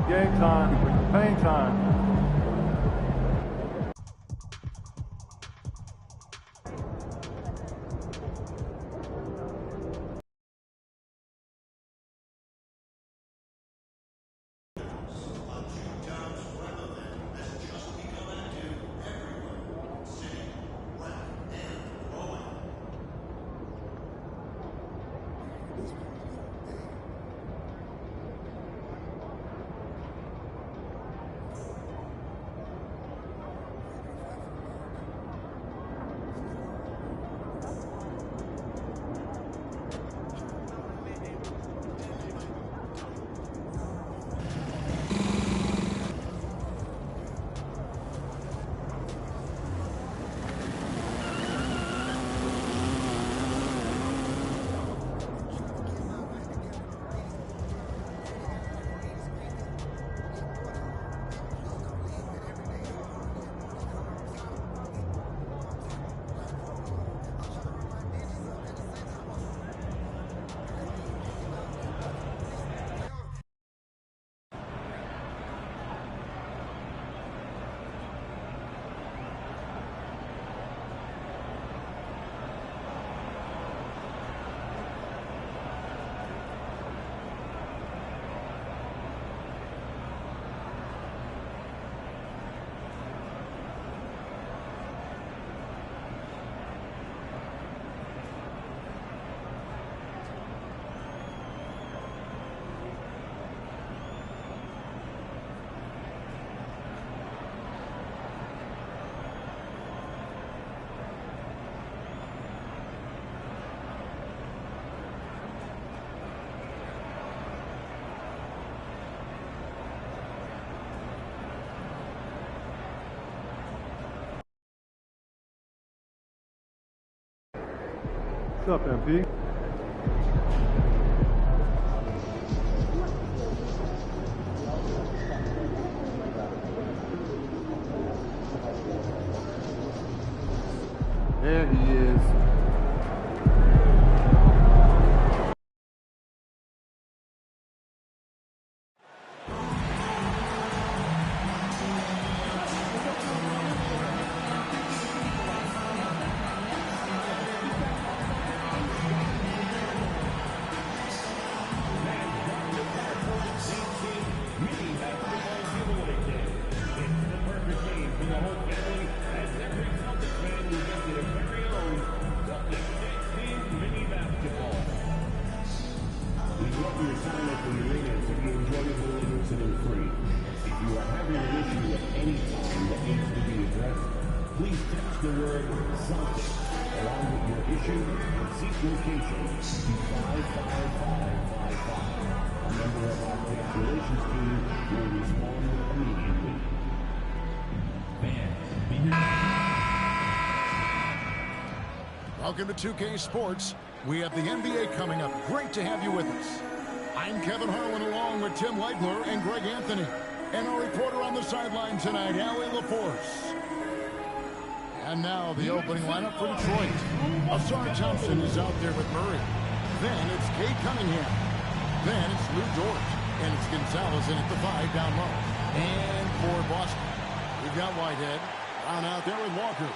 Game time. Pain time. What's up, MP? There he is. Please text the word Celtics along with your issue and seat location to 55555. A member of our guest relations team will respond immediately. Welcome to 2K Sports. We have the NBA coming up. Great to have you with us. I'm Kevin Harlan along with Tim Legler and Greg Anthony. And our reporter on the sideline tonight, Allie LaForce. And now the opening lineup for Detroit. Asar Thompson is out there with Murray. Then it's Cade Cunningham. Then it's Lou Dort. And it's Gonzalez in at the 5 down low. And for Boston, we've got Whitehead. Brown out there with Walker.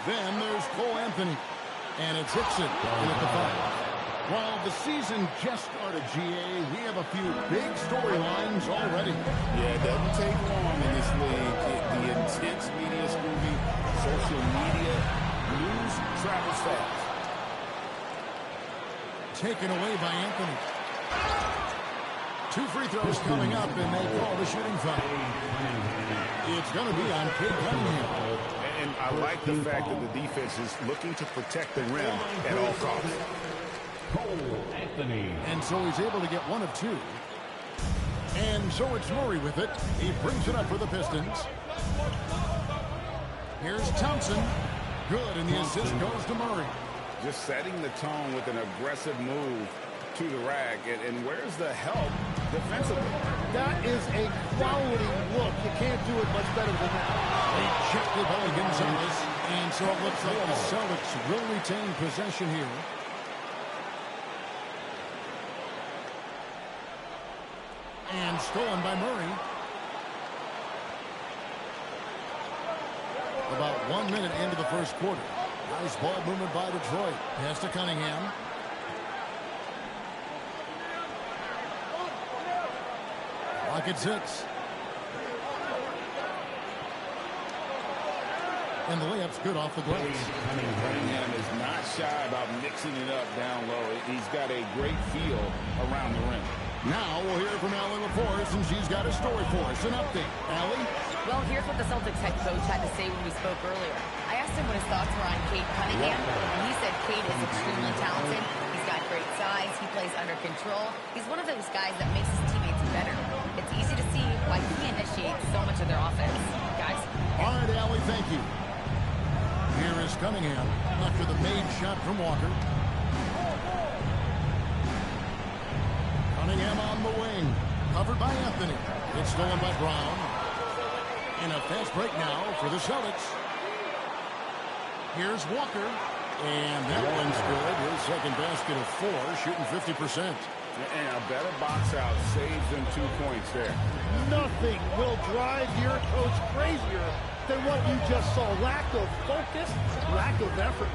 Then there's Cole Anthony. And it's Hickson in at the 5. While the season just started, GA, we have a few big storylines already. Yeah, it doesn't take long in this league. The intense media scrutiny, social media, news travels fast. Taken away by Anthony. 2 free throws coming up, and they call the shooting foul. It's going to be on Cade Cunningham. And I like the fact that the defense is looking to protect the rim at all costs. Cole Anthony. And so he's able to get 1 of 2. And so it's Murray with it. He brings it up for the Pistons. Here's Thompson. Good, and the assist goes to Murray. Just setting the tone with an aggressive move to the rack. And where's the help defensively? That is a quality look. You can't do it much better than that. They checked it by Gonzalez. And so it looks like the Celtics will retain possession here. And stolen by Murray. About 1 minute into the first quarter. Nice ball movement by Detroit. Pass to Cunningham. Clock at 6. And the layup's good off the glass. Cunningham is not shy about mixing it up down low. He's got a great feel around the rim. Now we'll hear from Allie LaForce, and she's got a story for us. An update. Allie? Well, here's what the Celtics head coach had to say when we spoke earlier. I asked him what his thoughts were on Cade Cunningham, and he said Cade is extremely talented. He's got great size. He plays under control. He's one of those guys that makes his teammates better. It's easy to see why he initiates so much of their offense. Guys? All right, Allie, thank you. Here is Cunningham after the made shot from Walker. Cunningham on the wing. Covered by Anthony. It's stolen by Brown. And a fast break now for the Celtics. Here's Walker. And that one's good. His second basket of 4, shooting 50%. And a better box out saves them 2 points there. Nothing will drive your coach crazier than what you just saw. Lack of focus, lack of effort.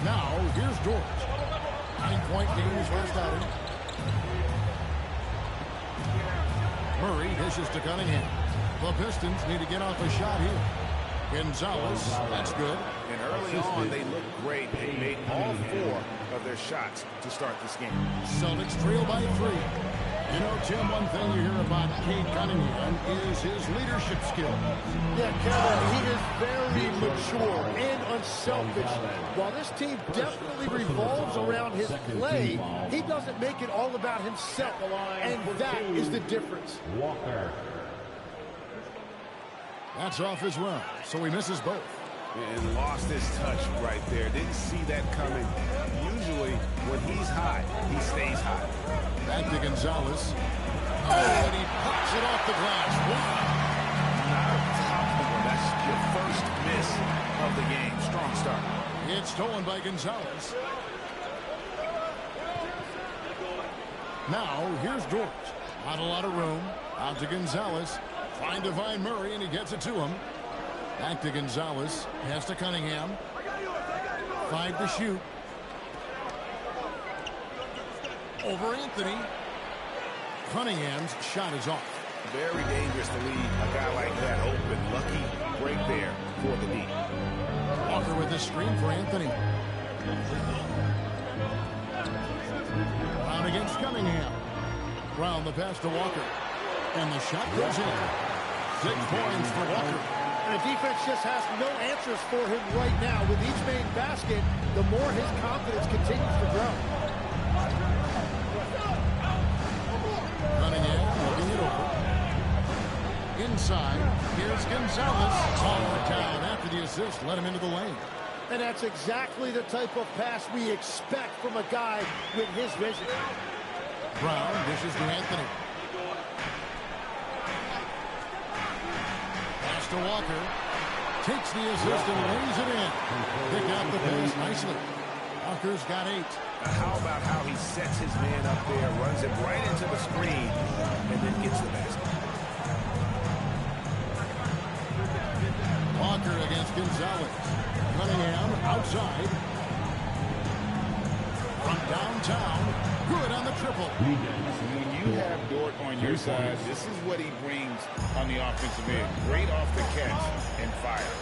Now, here's George. 9-point game his first outing. Murray dishes to Cunningham. The Pistons need to get off a shot here. Gonzalez, that's good. And early on, they looked great. They made all 4 of their shots to start this game. Celtics trail by 3. You know, Tim, one thing you hear about Cade Cunningham is his leadership skills. Yeah, Kevin, he is very mature and unselfish. While this team definitely revolves around his play, he doesn't make it all about himself. And that is the difference. Walker. That's off as well, so he misses both. And lost his touch right there. Didn't see that coming. Usually, when he's hot, he stays hot. Back to Gonzalez. Oh, and he pops it off the glass. Wow. Not a tough one. That's your first miss of the game. Strong start. It's stolen by Gonzalez. Now, here's George. Not a lot of room. Out to Gonzalez. Trying to find Murray, and he gets it to him. Back to Gonzalez. Pass to Cunningham. 5 to shoot. Over Anthony. Cunningham's shot is off. Very dangerous to leave a guy like that open. Lucky break there for the D. Walker with the screen for Anthony. Brown against Cunningham. Brown the pass to Walker. And the shot goes in. 6 points for Walker. And the defense just has no answers for him right now. With each main basket, the more his confidence continues to grow. Cunningham looking it over. Inside, here's Gonzalez. All down after the assist. Let him into the lane. And that's exactly the type of pass we expect from a guy with his vision. Brown dishes to Anthony. Pass to Walker. Takes the assist and lays it in. Pick out the pass nicely. Walker's got 8. How about how he sets his man up there, runs it right into the screen, and then gets the basket. Walker against Gonzalez. Cunningham outside. From downtown. Good on the triple. When you have Dort on your side, this is what he brings on the offensive end. Great off the catch and fire.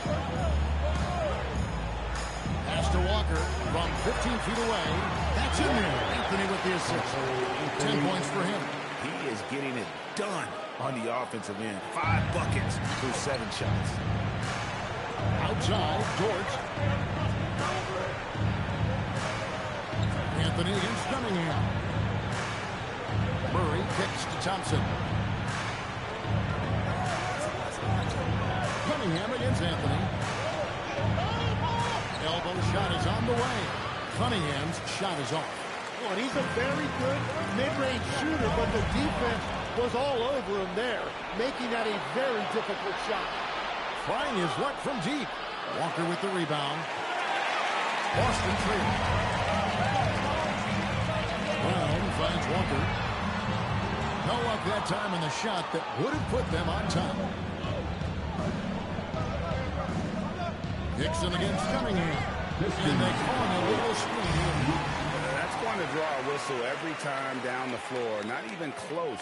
Pass to Walker from 15 feet away. That's in there. Anthony with the assist. 10 points for him. He is getting it done on the offensive end. 5 buckets through 7 shots. Outside, George. Anthony against Cunningham. Murray kicks to Thompson. Cunningham against Anthony. Elbow shot is on the way. Cunningham's shot is off. Well, he's a very good mid-range shooter, but the defense was all over him there, making that a very difficult shot. Trying his luck from deep. Walker with the rebound. Boston trailing. Brown finds Walker. No luck that time in the shot that would have put them on top. Dixon against Cunningham. And they call an illegal screen. That's going to draw a whistle every time down the floor. Not even close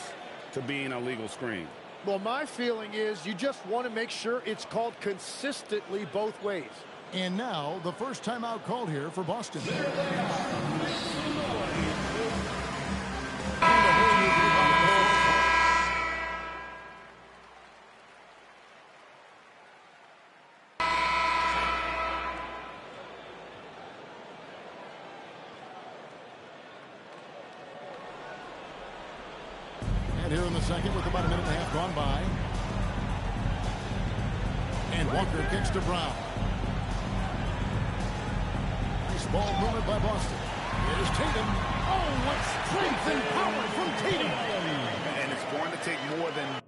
to being a legal screen. Well, my feeling is you just want to make sure it's called consistently both ways. And now the first timeout called here for Boston. And here in the second with about a minute and a half gone by. And Walker kicks to Brown. Nice ball movement by Boston. Here's Tatum. Oh, what strength and power from Tatum. And it's going to take more than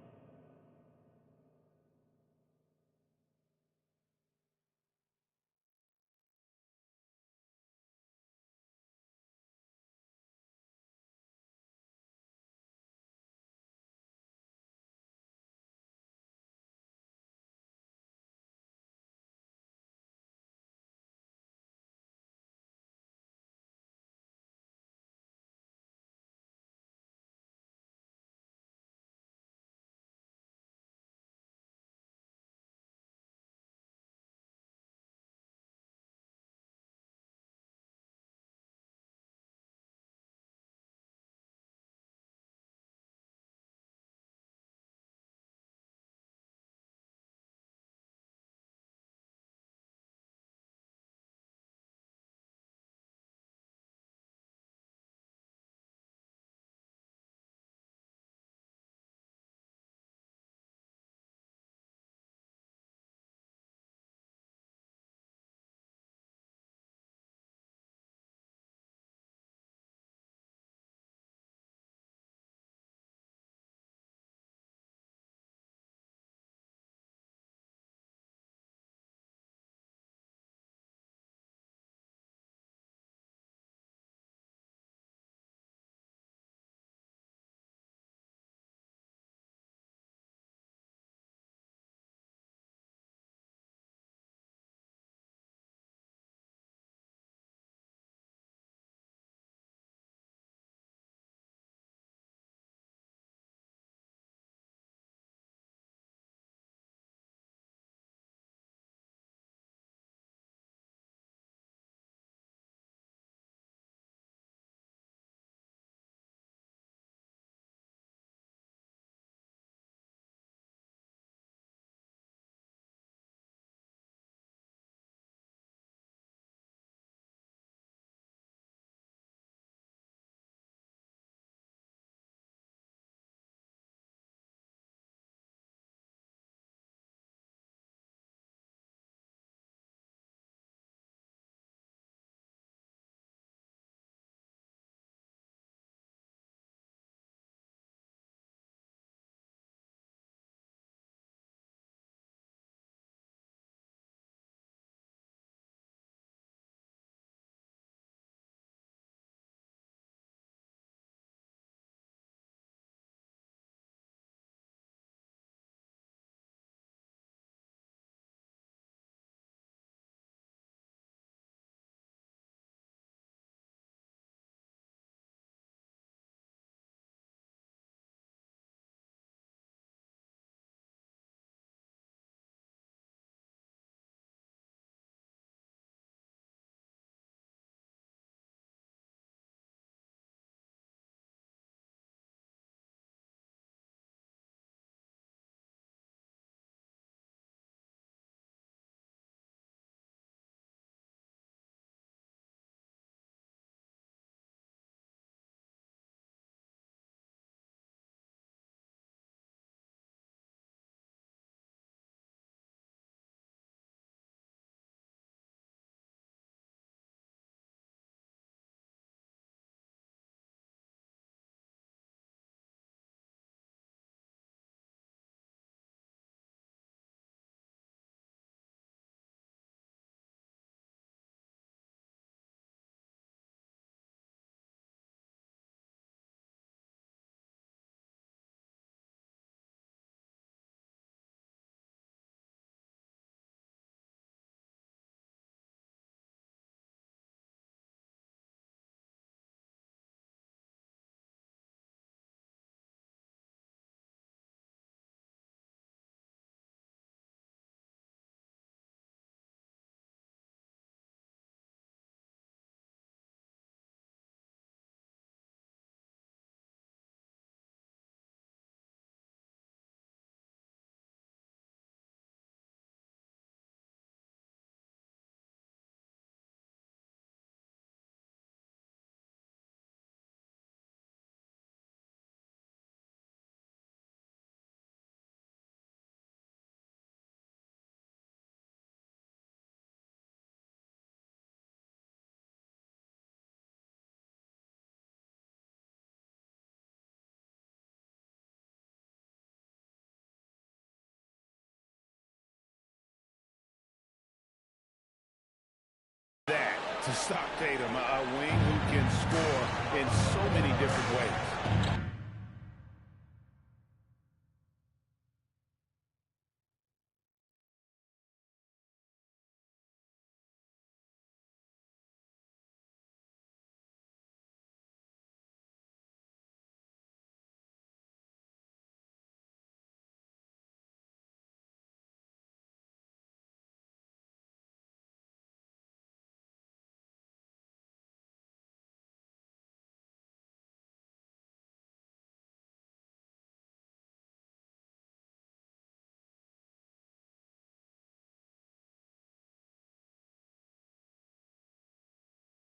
to stop Tatum, a wing who can score in so many different ways.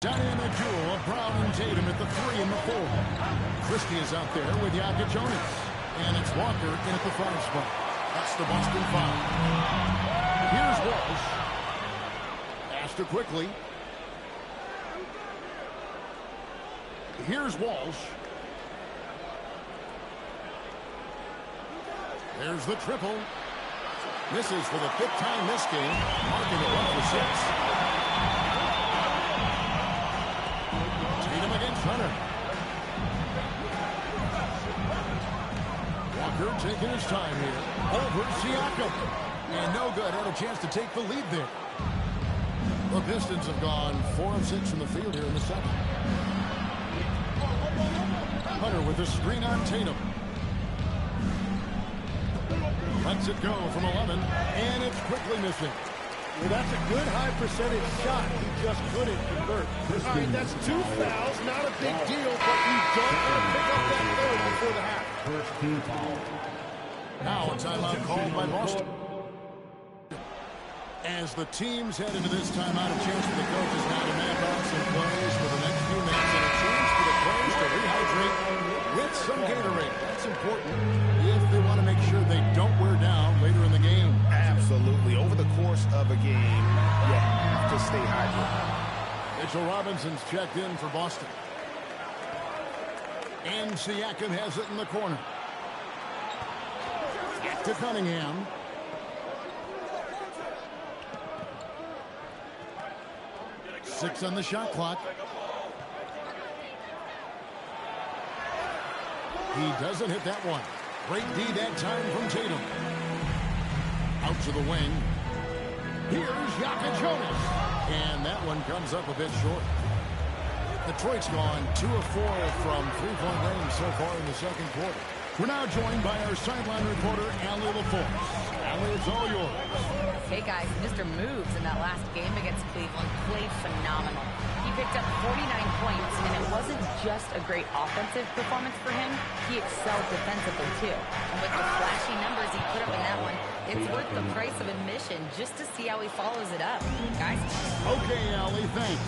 Dynamic duel of Brown and Tatum at the 3 and the 4. Christie is out there with Jonas. And it's Walker in at the 5 spot. That's the Boston 5. Here's Walsh. Astor quickly. Here's Walsh. There's the triple. Misses for the 5th time this game. Marking it 1 for 6. Against Hunter. Walker taking his time here. Over Siakam. And no good. Had a chance to take the lead there. The Pistons have gone 4 of 6 from the field here in the second. Hunter with a screen on Tatum. Lets it go from 11. And it's quickly missing. Well, that's a good high percentage shot. He just couldn't convert. All right, that's 2 fouls. Not a big deal, but you don't want to pick up that third before the half. First team foul. Now a timeout called by Boston. As the teams head into this timeout, a chance for the coaches now to map out some plays for the next few minutes, and a chance for the players to rehydrate with some Gatorade. That's important if they want to make sure they don't wear down later in the game. Absolutely. Over the course of a game, you have to stay hydrated. Mitchell Robinson's checked in for Boston. And Siakam has it in the corner. Back to Cunningham. Six on the shot clock. He doesn't hit that one. Great D that time from Tatum. Out to the wing. Here's Jonas. And that one comes up a bit short. Detroit's gone 2 of 4 from three-point range so far in the second quarter. We're now joined by our sideline reporter, Allie LaForce. Allie, it's all yours. Hey, guys, Mr. Moves in that last game against Cleveland played phenomenal. He picked up 49 points, and it wasn't just a great offensive performance for him. He excelled defensively, too. And with the flashy numbers he put up in that one, it's worth the price of admission just to see how he follows it up. Guys? Okay, Allie, thanks.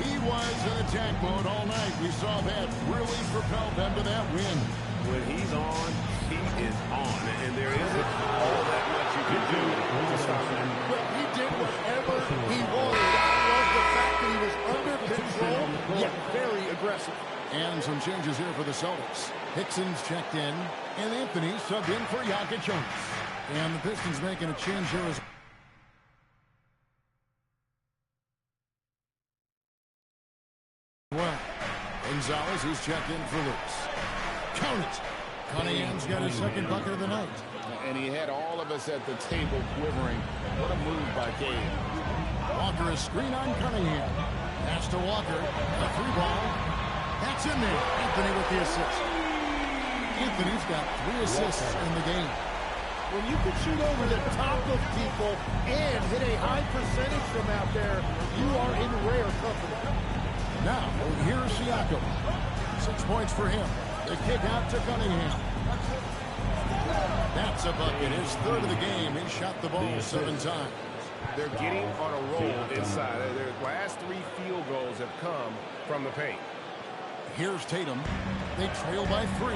He was in attack mode all night. We saw that really propel them to that win. When he's on, he is on. And there isn't all that much you can do to stop him. Well, he did whatever he wanted. I love the fact that he was under control, yet very aggressive. And some changes here for the Celtics. Hickson's checked in, and Anthony subbed in for Jonas. And the Pistons making a change here as well. Gonzalez is checked in for Lewis. Count it. Cunningham's got his second bucket of the night. And he had all of us at the table quivering. What a move by Cade. Walker is screen on Cunningham. Pass to Walker. A 3-ball. That's in there. Anthony with the assist. Anthony's got 3 assists in the game. When you can shoot over the top of people and hit a high percentage from out there, you are in rare company. Now, here's Siakam. 6 points for him. The kick out to Cunningham. That's a bucket. His third of the game. He shot the ball 7 times. They're getting on a roll inside. Their last 3 field goals have come from the paint. Here's Tatum. They trail by 3.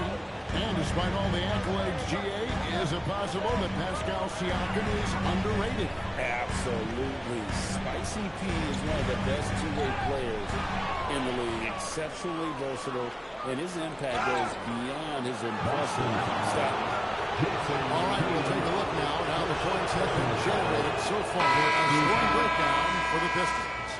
And despite all the accolades, GA, is it possible that Pascal Siakam is underrated? Absolutely. Spicy P is one of the best two-way players in the league. Exceptionally versatile, and his impact goes beyond his impressive stat. All right, we'll take a look now at how the points have been generated so far. A scoring breakdown for the Pistons.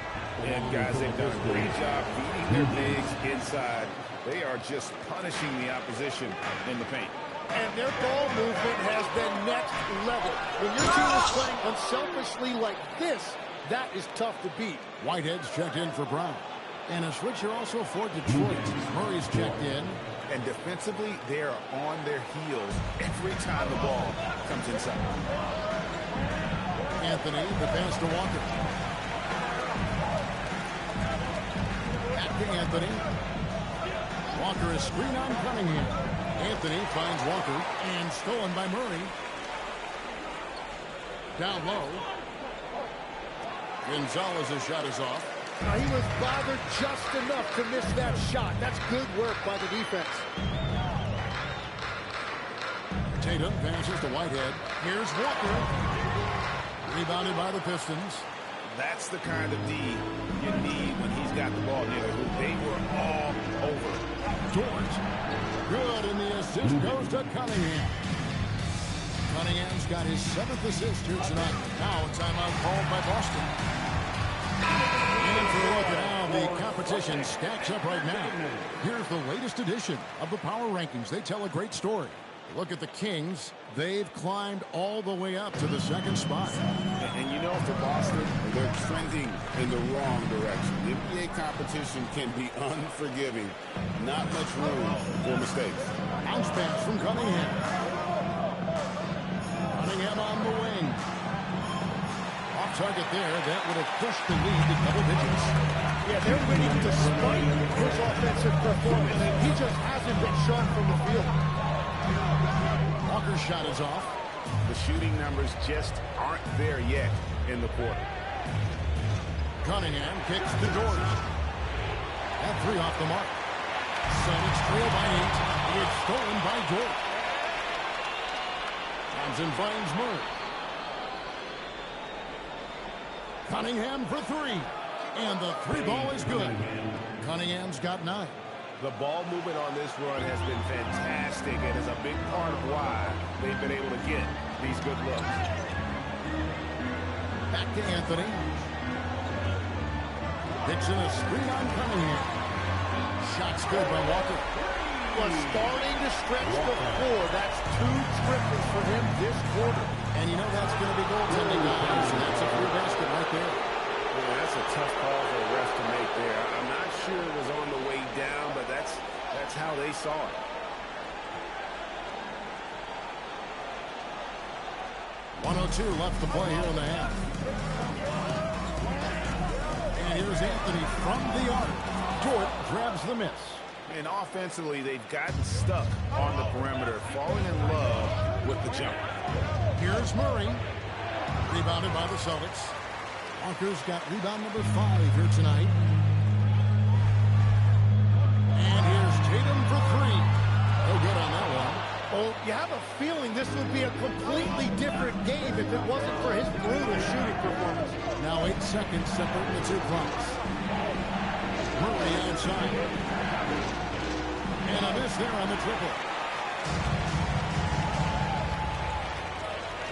And guys, they've done a great job beating their bigs inside. They are just punishing the opposition in the paint. And their ball movement has been next level. When your team is playing unselfishly like this, that is tough to beat. Whitehead's checked in for Brown. And a switcher also for Detroit. Murray's checked in. And defensively, they are on their heels every time the ball comes inside. Anthony, the pass to Walker. Back to Anthony. Walker is screen on Cunningham. Anthony finds Walker and stolen by Murray. Down low. Gonzalez's shot is off. Now, he was bothered just enough to miss that shot. That's good work by the defense. Tatum passes to Whitehead. Here's Walker. Rebounded by the Pistons. That's the kind of D you need when he's got the ball near the hoop. They were all over. Dort. Good, and the assist goes to Cunningham. Cunningham's got his 7th assist here tonight. Now a timeout called by Boston. And for a look at how the competition stacks up right now. Here's the latest edition of the Power Rankings. They tell a great story. Look at the Kings. They've climbed all the way up to the 2nd spot. And you know, for Boston, they're trending in the wrong direction. The NBA competition can be unforgiving. Not much room for mistakes. Bounce pass from Cunningham. Cunningham on the wing. Off target there. That would have pushed the lead to double digits. Yeah, they're winning despite his offensive performance. He just hasn't been sharp from the field. Walker's shot is off. The shooting numbers just aren't there yet in the quarter. Cunningham kicks to Dort. That 3 off the mark. Celtics trail by 8. It's stolen by Dort. Thompson finds Murray. Cunningham for 3. And the 3 ball is good. Cunningham's got 9. The ball movement on this run has been fantastic and is a big part of why they've been able to get these good looks. Back to Anthony. Dixon a screen on Cunningham. Shot's good by Walker. Was starting to stretch the floor. That's 2 triples for him this quarter. And you know that's going to be goaltending, guys. And that's a free basket right there. Yeah, that's a tough call for the ref to make there. I'm not sure it was on the way down, but that's how they saw it. .102 left to play here in the half. And here's Anthony from the arc. Dort grabs the miss. And offensively, they've gotten stuck on the perimeter, falling in love with the jump. Here's Murray. Rebounded by the Celtics. Walker's got rebound number 5 here tonight. And here's Tatum for 3. No good on that one. Oh, you have a feeling this would be a completely different game if it wasn't for his brutal shooting performance. Now 8 seconds separating the 2 clocks. Murray outside. And a miss there on the triple.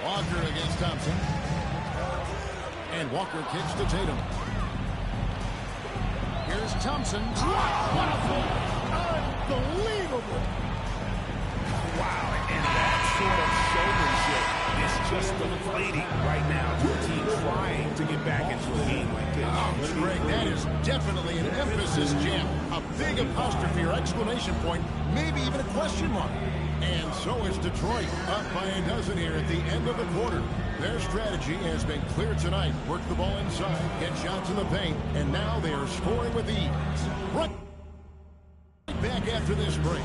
Walker against Thompson. And Walker kicks to Tatum. Here's Thompson. What a play! Unbelievable! Wow, and that sort of showmanship is just deflating right now to a team trying to get back into a game like this. Oh, Greg, that is definitely an emphasis jam. A big apostrophe or exclamation point, maybe even a question mark. And so is Detroit, up by a dozen here at the end of the quarter. Their strategy has been clear tonight. Work the ball inside, get shots in the paint, and now they are scoring with ease. Right back after this break.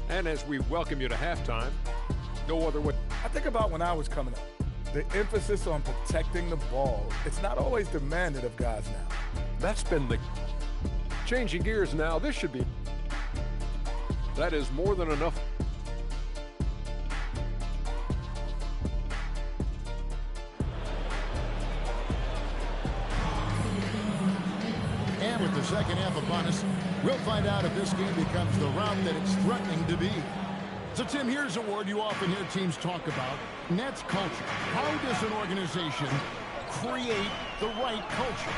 And as we welcome you to halftime, no other way. I think about when I was coming up. The emphasis on protecting the ball, it's not always demanded of guys now. That's been the changing gears now. This should be. That is more than enough. time with the second half upon us. We'll find out if this game becomes the route that it's threatening to be. So, Tim, here's a word you often hear teams talk about, and that's culture. How does an organization create the right culture?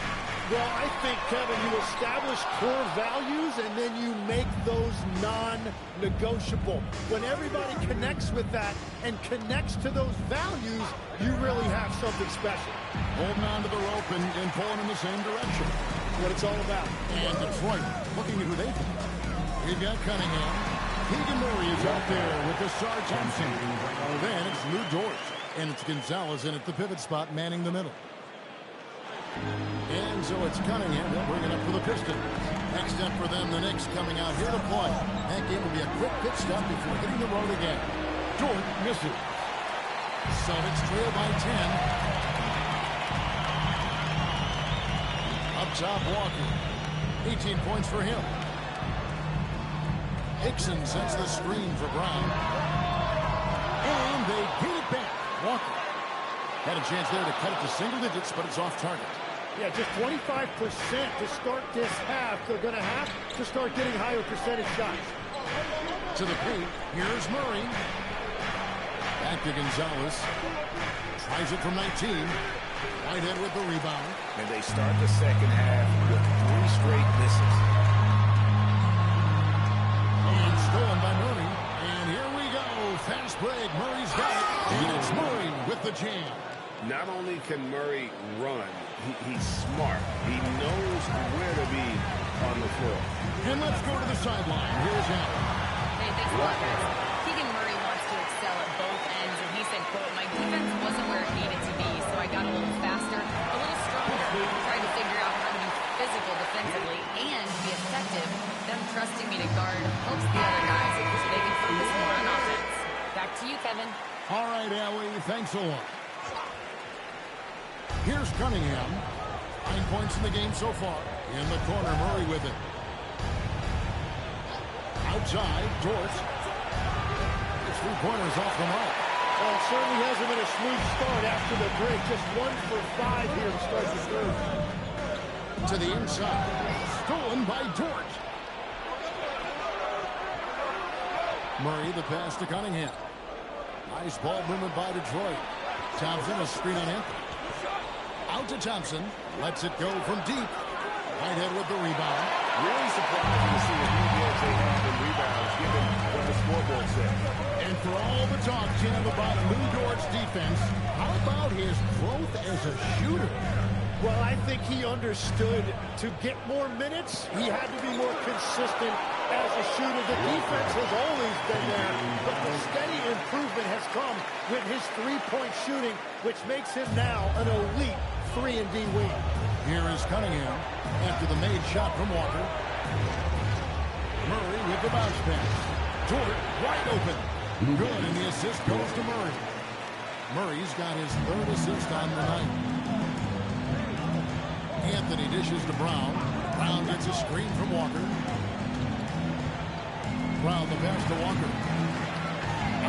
Well, I think, Kevin, you establish core values and then you make those non-negotiable. When everybody connects with that and connects to those values, you really have something special. Holding on to the rope and pulling in the same direction. What it's all about. And Detroit looking at who they can. We've got Cunningham. Keegan Murray is out there with the Sarge Thompson. Then it's Lou Dort. And it's Gonzalez in at the pivot spot, manning the middle. And so it's Cunningham. They'll bring it up for the Pistons. Next up for them, the Knicks coming out here to play. That game will be a quick pit stop before hitting the road again. Dort misses. Celtics trail by 10. Up top, Walker. 18 points for him. Hickson sets the screen for Brown. And they get it back. Walker had a chance there to cut it to single digits, but it's off target. Yeah, just 25% to start this half. They're going to have to start getting higher percentage shots. To the paint. Here's Murray. Back to Gonzalez. Tries it from 19. Whitehead with the rebound. And they start the second half with 3 straight misses. And stolen by Murray. And here we go. Fast break. Murray's got it. And it's Murray with the jam. Not only can Murray run, he's smart. He knows where to be on the floor. And let's go to the sideline. Here's Allen. Hey, thanks a lot, guys. Keegan Murray wants to excel at both ends, and he said, quote, "My defense wasn't where it needed to be, so I got a little faster, a little stronger, tried to figure out how to be physical defensively and be effective. Them trusting me to guard helps the other guys so they can focus more on offense." Back to you, Kevin. All right, Allie. Thanks a lot. Here's Cunningham. 9 points in the game so far. In the corner, Murray with it. Outside, Dort. It's 3-pointers off the mark. Well, it certainly hasn't been a smooth start after the break. Just 1 for 5 here to start the third. To the inside. Stolen by Dort. Murray, the pass to Cunningham. Nice ball movement by Detroit. Thompson, a screen on Anthony. Out to Thompson. Lets it go from deep. Whitehead with the rebound. Really surprising to see what he they have in rebounds, given what the scoreboard said. And for all the talk, Jim, about Lou Dort's defense, how about his growth as a shooter? Well, I think he understood to get more minutes, he had to be more consistent as a shooter. The defense has always been there, but the steady improvement has come with his three-point shooting, which makes him now an elite 3-and-D wing. Here is Cunningham after the made shot from Walker. Murray with the bounce pass. Dort wide open. Good, and the assist goes to Murray. Murray's got his third assist on the night. Anthony dishes to Brown. Brown gets a screen from Walker. Brown the pass to Walker.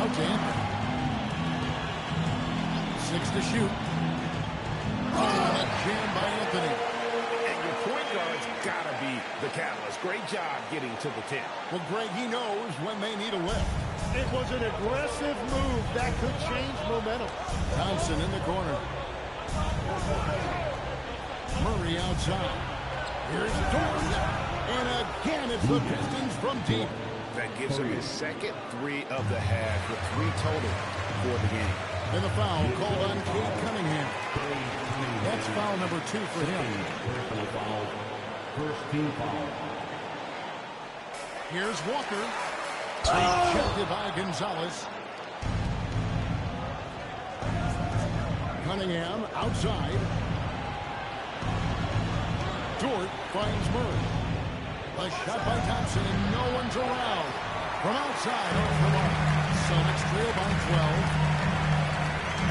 Out to Anthony. 6 to shoot. Oh, and a jam by Anthony. And your point guard's got to be the catalyst. Great job getting to the 10. Well, Greg, he knows when they need a lift. It was an aggressive move that could change momentum. Thompson in the corner. Murray outside. Here's Dort. And again, it's the Pistons from deep. That gives him his second 3 of the half with 3 total for the game. And the foul called on Cade Cunningham. That's foul number 2 for him. First team foul. Here's Walker. Rejected by Gonzalez. Cunningham outside. Dort finds Murray. A shot by Thompson, and no one's around. From outside, off the mark. Celtics trail by 12.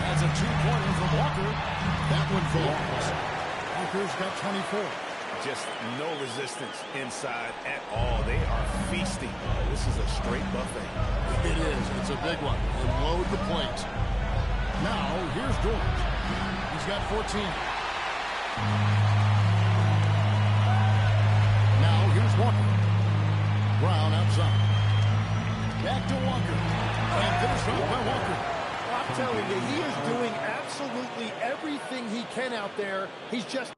That's a 2-pointer from Walker. That one falls. Walker's got 24. Just no resistance inside at all. They are feasting. This is a straight buffet. It is. It's a big one. And load the plate. Now, here's Dort. He's got 14. Brown outside. Back to Walker. And finished off by Walker. I'm telling you, he is doing absolutely everything he can out there. He's just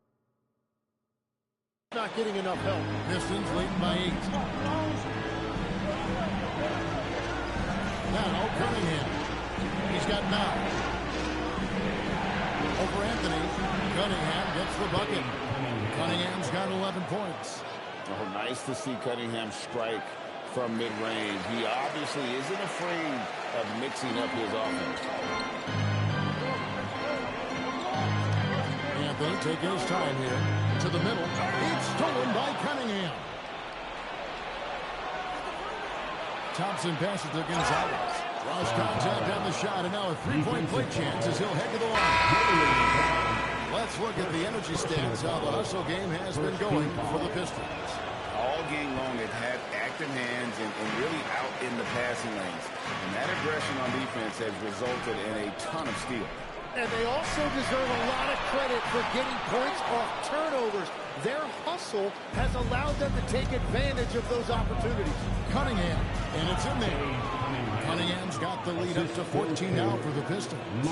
not getting enough help. Pistons leading by 8. Now Cunningham. He's got 9. Over Anthony. Cunningham gets the bucket. Cunningham's got 11 points. Oh, nice to see Cunningham strike from mid-range. He obviously isn't afraid of mixing up his offense. Anthony taking his time here. To the middle. It's stolen by Cunningham. Thompson passes to Gonzalez. Draws contact on the shot, and now a three-point play chance as he'll head to the line. Let's look at the energy stats, how the hustle game has been going for the Pistons. All game long, they've had active hands and really out in the passing lanes. And that aggression on defense has resulted in a ton of steals. And they also deserve a lot of credit for getting points off turnovers. Their hustle has allowed them to take advantage of those opportunities. Cunningham, and it's in there. Cunningham's got the lead up to 14 now for the Pistons.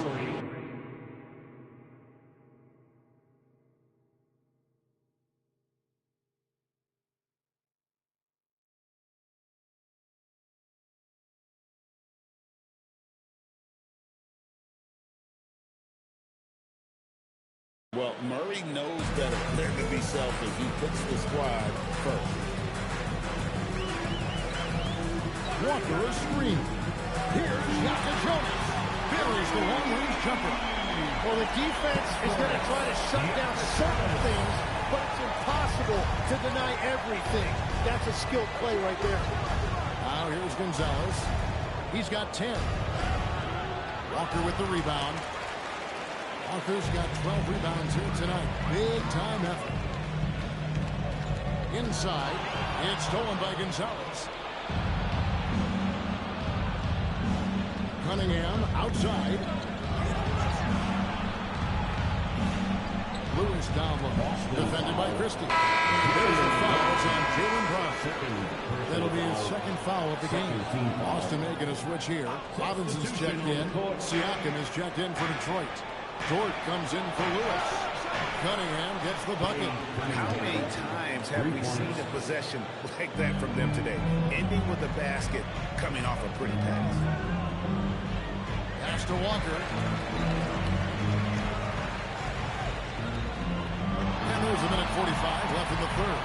Well, Murray knows better than to be selfish. He puts the squad first. Walker a screen. Here's Yaka Jonas. Buries the long-range jumper. Well, the defense is going to try to shut down certain things, but it's impossible to deny everything. That's a skilled play right there. Now here's Gonzalez. He's got 10. Walker with the rebound. Walker's got 12 rebounds here tonight. Big-time effort. Inside. It's stolen by Gonzalez. Cunningham outside. Lewis down low. Defended by Christie. There's a foul. It's on Jaylen Brown. That'll be his second foul of the game. Boston making a switch here. Robinson's checked in. Siakam is checked in for Detroit. Dort comes in for Lewis. Cunningham gets the bucket. How many times have we seen a possession like that from them today? Ending with a basket, coming off a pretty pass. Pass to Walker. And there's a minute 45 left in the third.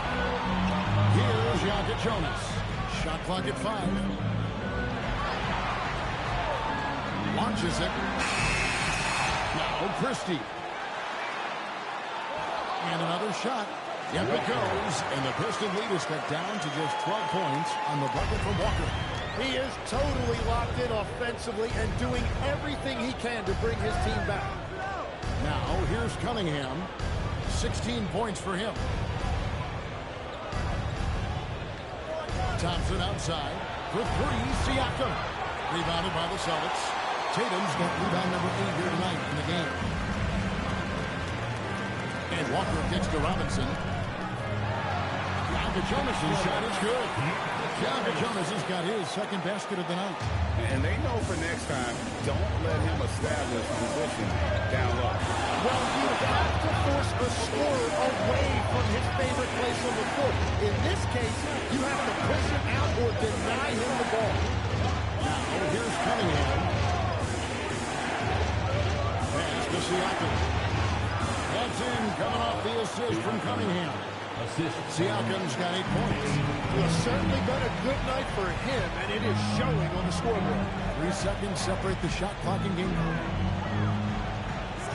Here's Yaka Jonas. Shot clock at 5. Launches it. Now Christie. And another shot. Yep, it goes. And the Piston lead is cut down to just 12 points on the bucket from Walker. He is totally locked in offensively and doing everything he can to bring his team back. Now here's Cunningham. 16 points for him. Thompson outside. For 3, Siakam. Rebounded by the Celtics. Tatum's got rebound number 8 here tonight in the game. And Walker kicks to Robinson. Yaka Jonas' shot is good. Yaka Jonas has got his second basket of the night. And they know for next time, don't let him establish position down low. Well, you have to force a scorer away from his favorite place on the court. In this case, you have to push him out or deny him the ball. Now, here's Cunningham. Pass to Siakam. That's in, coming off the assist from Cunningham. Siakam's got 8 points. Well, certainly been a good night for him, and it is showing on the scoreboard. 3 seconds separate the shot clock and game clock.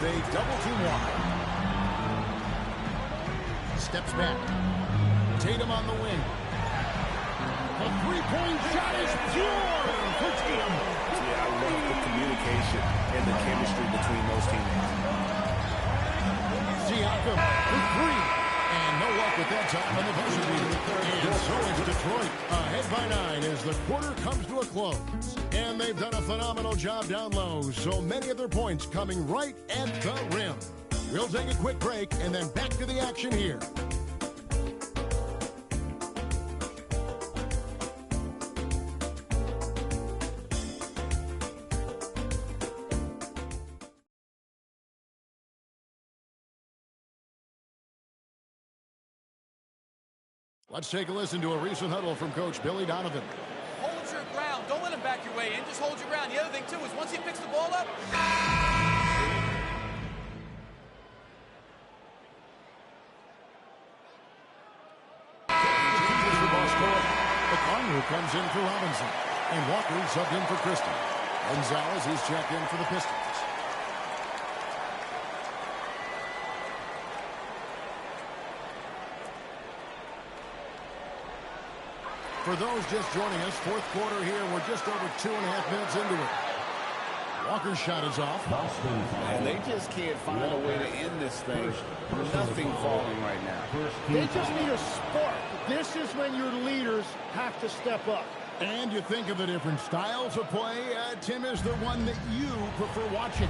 They double team Walker. Steps back. Tatum on the wing. A three-point shot is pure for Tatum. Yeah, I love the communication and the chemistry between those teammates. Siakam with 3. And no luck with that time on the buzzer beater. And so it's Detroit ahead by 9 as the quarter comes to a close. And they've done a phenomenal job down low. So many of their points coming right at the rim. We'll take a quick break and then back to the action here. Let's take a listen to a recent huddle from Coach Billy Donovan. Hold your ground. Don't let him back your way in. Just hold your ground. The other thing, too, is once he picks the ball up... Who comes in for Robinson. And Walker subbed in for Christie. Gonzalez is checked in for the Pistons. For those just joining us, fourth quarter here. We're just over 2.5 minutes into it. Walker's shot is off. And they just can't find a way to end this thing. Nothing falling right now. They just need a spark. This is when your leaders have to step up. And you think of the different styles of play. Tim, is there one that you prefer watching?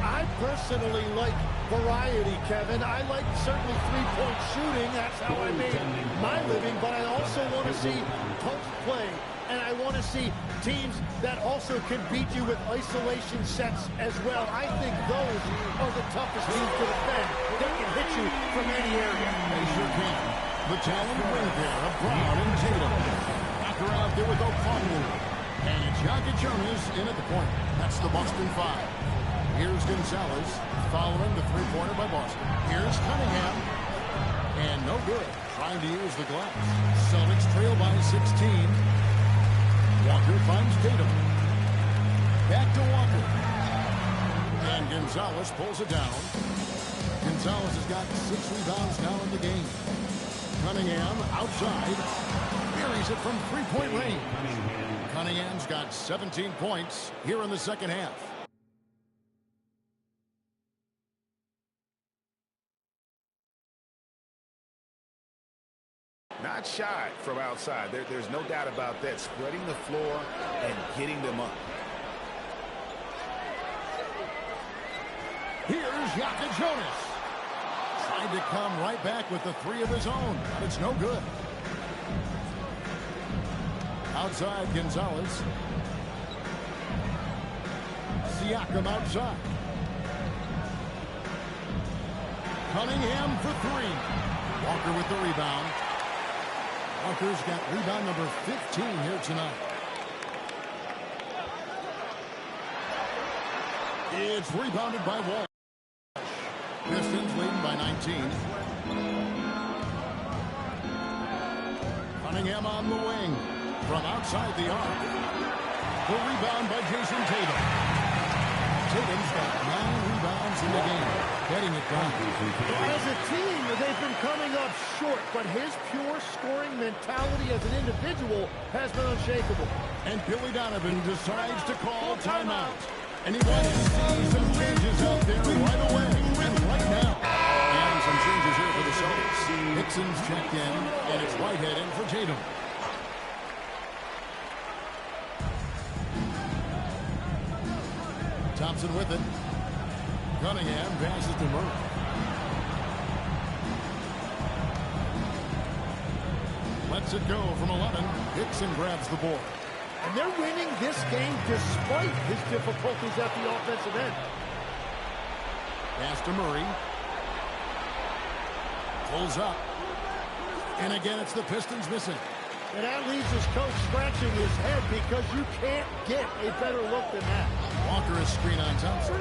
I personally like variety, Kevin. I like certainly three-point shooting. That's how I made my living. But I also want to see post play. And I want to see teams that also can beat you with isolation sets as well. I think those are the toughest teams to defend. They can hit you from any area. They sure can. The talent wing there of Brown and Tatum. Walker out there with O'Connell. And it's Jonas in at the point. That's the Boston 5. Here's Gonzalez following the three-pointer by Boston. Here's Cunningham. And no good. Trying to use the glass. Celtics trail by 16. Walker finds Tatum. Back to Walker. And Gonzalez pulls it down. Gonzalez has got 6 rebounds now in the game. Cunningham outside. Buries it from three-point range. Cunningham's got 17 points here in the second half. Not shy from outside. There's no doubt about that. Spreading the floor and getting them up. Here's Jonas. Tried to come right back with the 3 of his own, but it's no good. Outside, Gonzalez. Siakam outside. Cunningham for 3. Walker with the rebound. Walker's got rebound number 15 here tonight. It's rebounded by Wall. Pistons leading by 19. Cunningham on the wing. From outside the arc. The rebound by Jason Tatum. Tatum's got 9 rebounds in the game. Getting it done. As a team, they've been coming up short, but his pure scoring mentality as an individual has been unshakable. And Billy Donovan decides to call timeout. And he wants to see some changes out there right away and right now. And some changes here for the Celtics. Hickson's checked in, and it's Whitehead in for Tatum. Thompson with it. Cunningham passes to Murray. Lets it go from 11. Hickson grabs the board. And they're winning this game despite his difficulties at the offensive end. Pass to Murray. Pulls up. And again, it's the Pistons missing. And that leaves his coach scratching his head because you can't get a better look than that. Walker is screen on Thompson.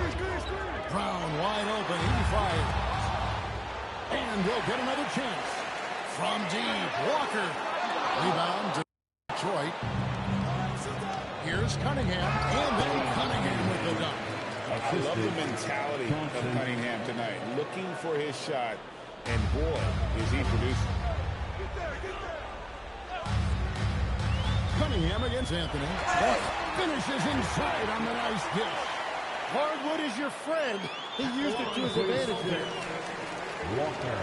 Brown wide open. He fires. And they'll get another chance. From deep. Walker. Rebound to Detroit. Here's Cunningham. And then Cunningham with the dunk. I love the mentality of Cunningham tonight. Looking for his shot. And boy, is he producing. Cunningham against Anthony. Finishes inside on the nice dish. Hardwood is your friend. He used it to his advantage there. Walker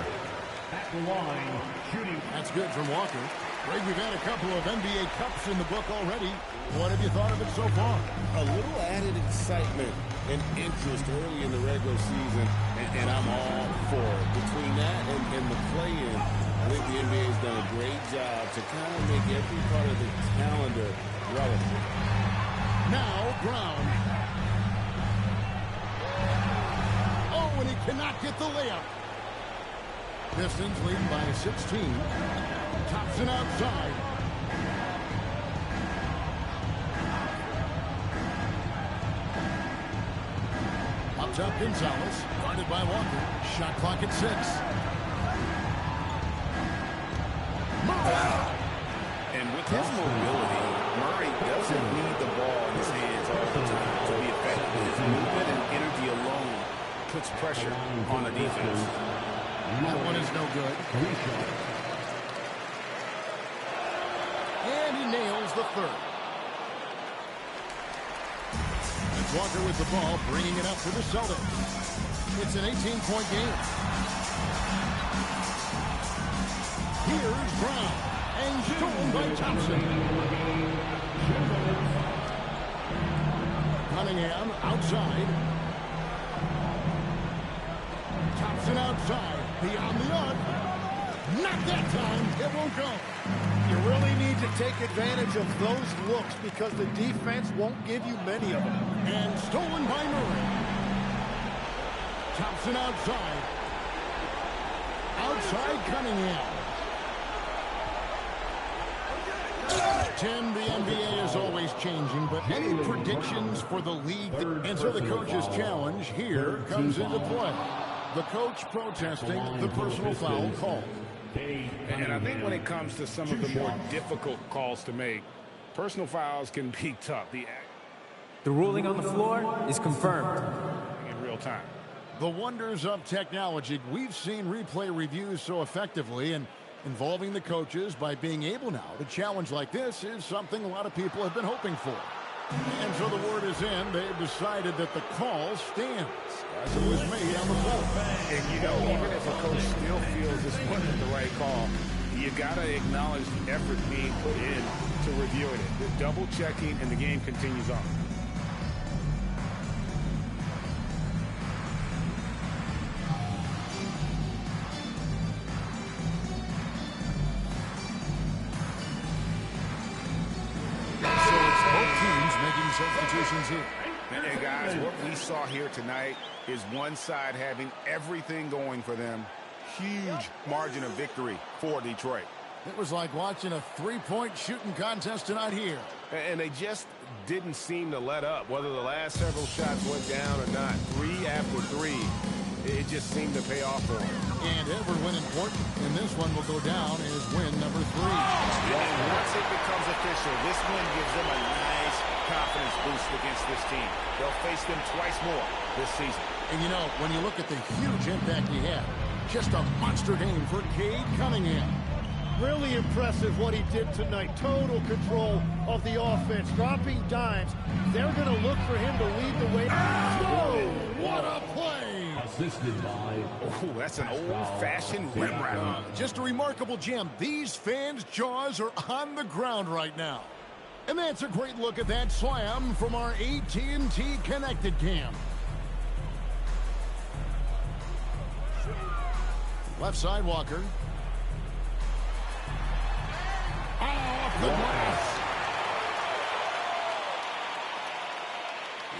at the line, shooting. That's good from Walker. Greg, we've had a couple of NBA Cups in the book already. What have you thought of it so far? A little added excitement and interest early in the regular season, and I'm all for it. Between that and the play-in, I think the NBA has done a great job to kind of make every part of the calendar relevant. Now, Brown. Oh, and he cannot get the layup. Pistons leading by 16. Thompson outside. Up top, Gonzalez. Guarded by Walker. Shot clock at 6. And with his mobility, Murray doesn't need the ball in his hands all the time to be effective. His movement and energy alone puts pressure on the defense. That one is no good. And he nails the third. It's Walker with the ball, bringing it up for the Celtics. It's an 18-point game. Here's Brown. And stolen by Thompson. Cunningham outside. Thompson outside. Beyond the arc. Not that time. It won't go. You really need to take advantage of those looks because the defense won't give you many of them. And stolen by Murray. Thompson outside. Outside Cunningham. 10, the NBA is always changing, but any predictions for the league? And so the coach's challenge here comes into play. The coach protesting the personal foul call. And I think when it comes to some of the more difficult calls to make, personal fouls can be tough. The ruling on the floor is confirmed. In real time. The wonders of technology. We've seen replay reviews so effectively, and involving the coaches by being able now to challenge like this is something a lot of people have been hoping for. And so the word is in. They've decided that the call stands as it was made on the floor. And you know, even if a coach still feels this wasn't the right call, you got to acknowledge the effort being put in to reviewing it. The double checking, and the game continues on. Substitutions here. And guys, what we saw here tonight is one side having everything going for them. Huge margin of victory for Detroit. It was like watching a three-point shooting contest tonight here. And they just didn't seem to let up. Whether the last several shots went down or not, 3 after 3, it just seemed to pay off for them. And every win important, and this one will go down as win number 3. Once it becomes official, this win gives them a nice confidence boost against this team. They'll face them twice more this season. And you know, when you look at the huge impact he had, just a monster game for Cade Cunningham. Really impressive what he did tonight. Total control of the offense, dropping dimes. They're going to look for him to lead the way. Whoa, what a play! Assisted by... Oh, that's an old-fashioned rim wrap. Just a remarkable gem. These fans' jaws are on the ground right now. And that's a great look at that slam from our AT&T Connected Cam. Left side, Walker. Off the glass.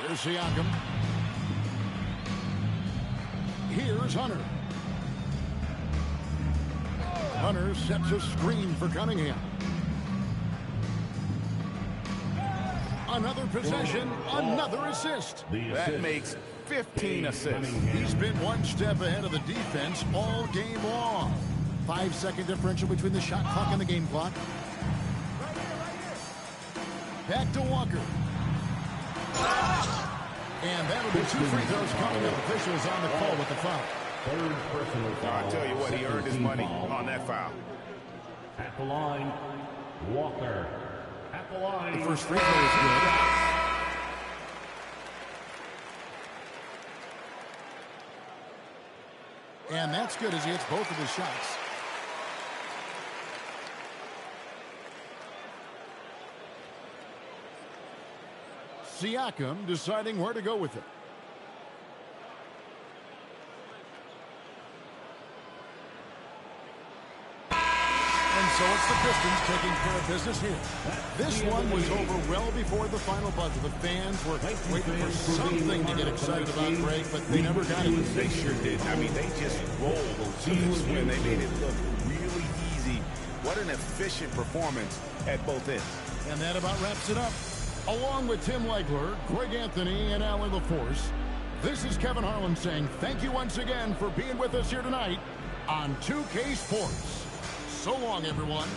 Here's Siakam. Here's Hunter. Hunter sets a screen for Cunningham. Another possession, another assist. That makes 15 assists. He's been one step ahead of the defense all game long. 5-second differential between the shot clock and the game clock. Back to Walker. And that'll be 2 free throws coming up. Officials on the call with the foul. Third personal foul. I'll tell you what, he earned his money on that foul. At the line, Walker. At the line. The first free throw is good. And that's good as he hits both of his shots. Siakam deciding where to go with it. And So it's the Pistons taking care of business here. This one was over well before the final buzzer. The fans were waiting for something to get excited about, Greg, but they never got it. They sure did. I mean, they just rolled to this win. They made it look really easy. What an efficient performance at both ends. And that about wraps it up. Along with Tim Legler, Greg Anthony, and Allie LaForce, this is Kevin Harlan saying thank you once again for being with us here tonight on 2K Sports. So long, everyone.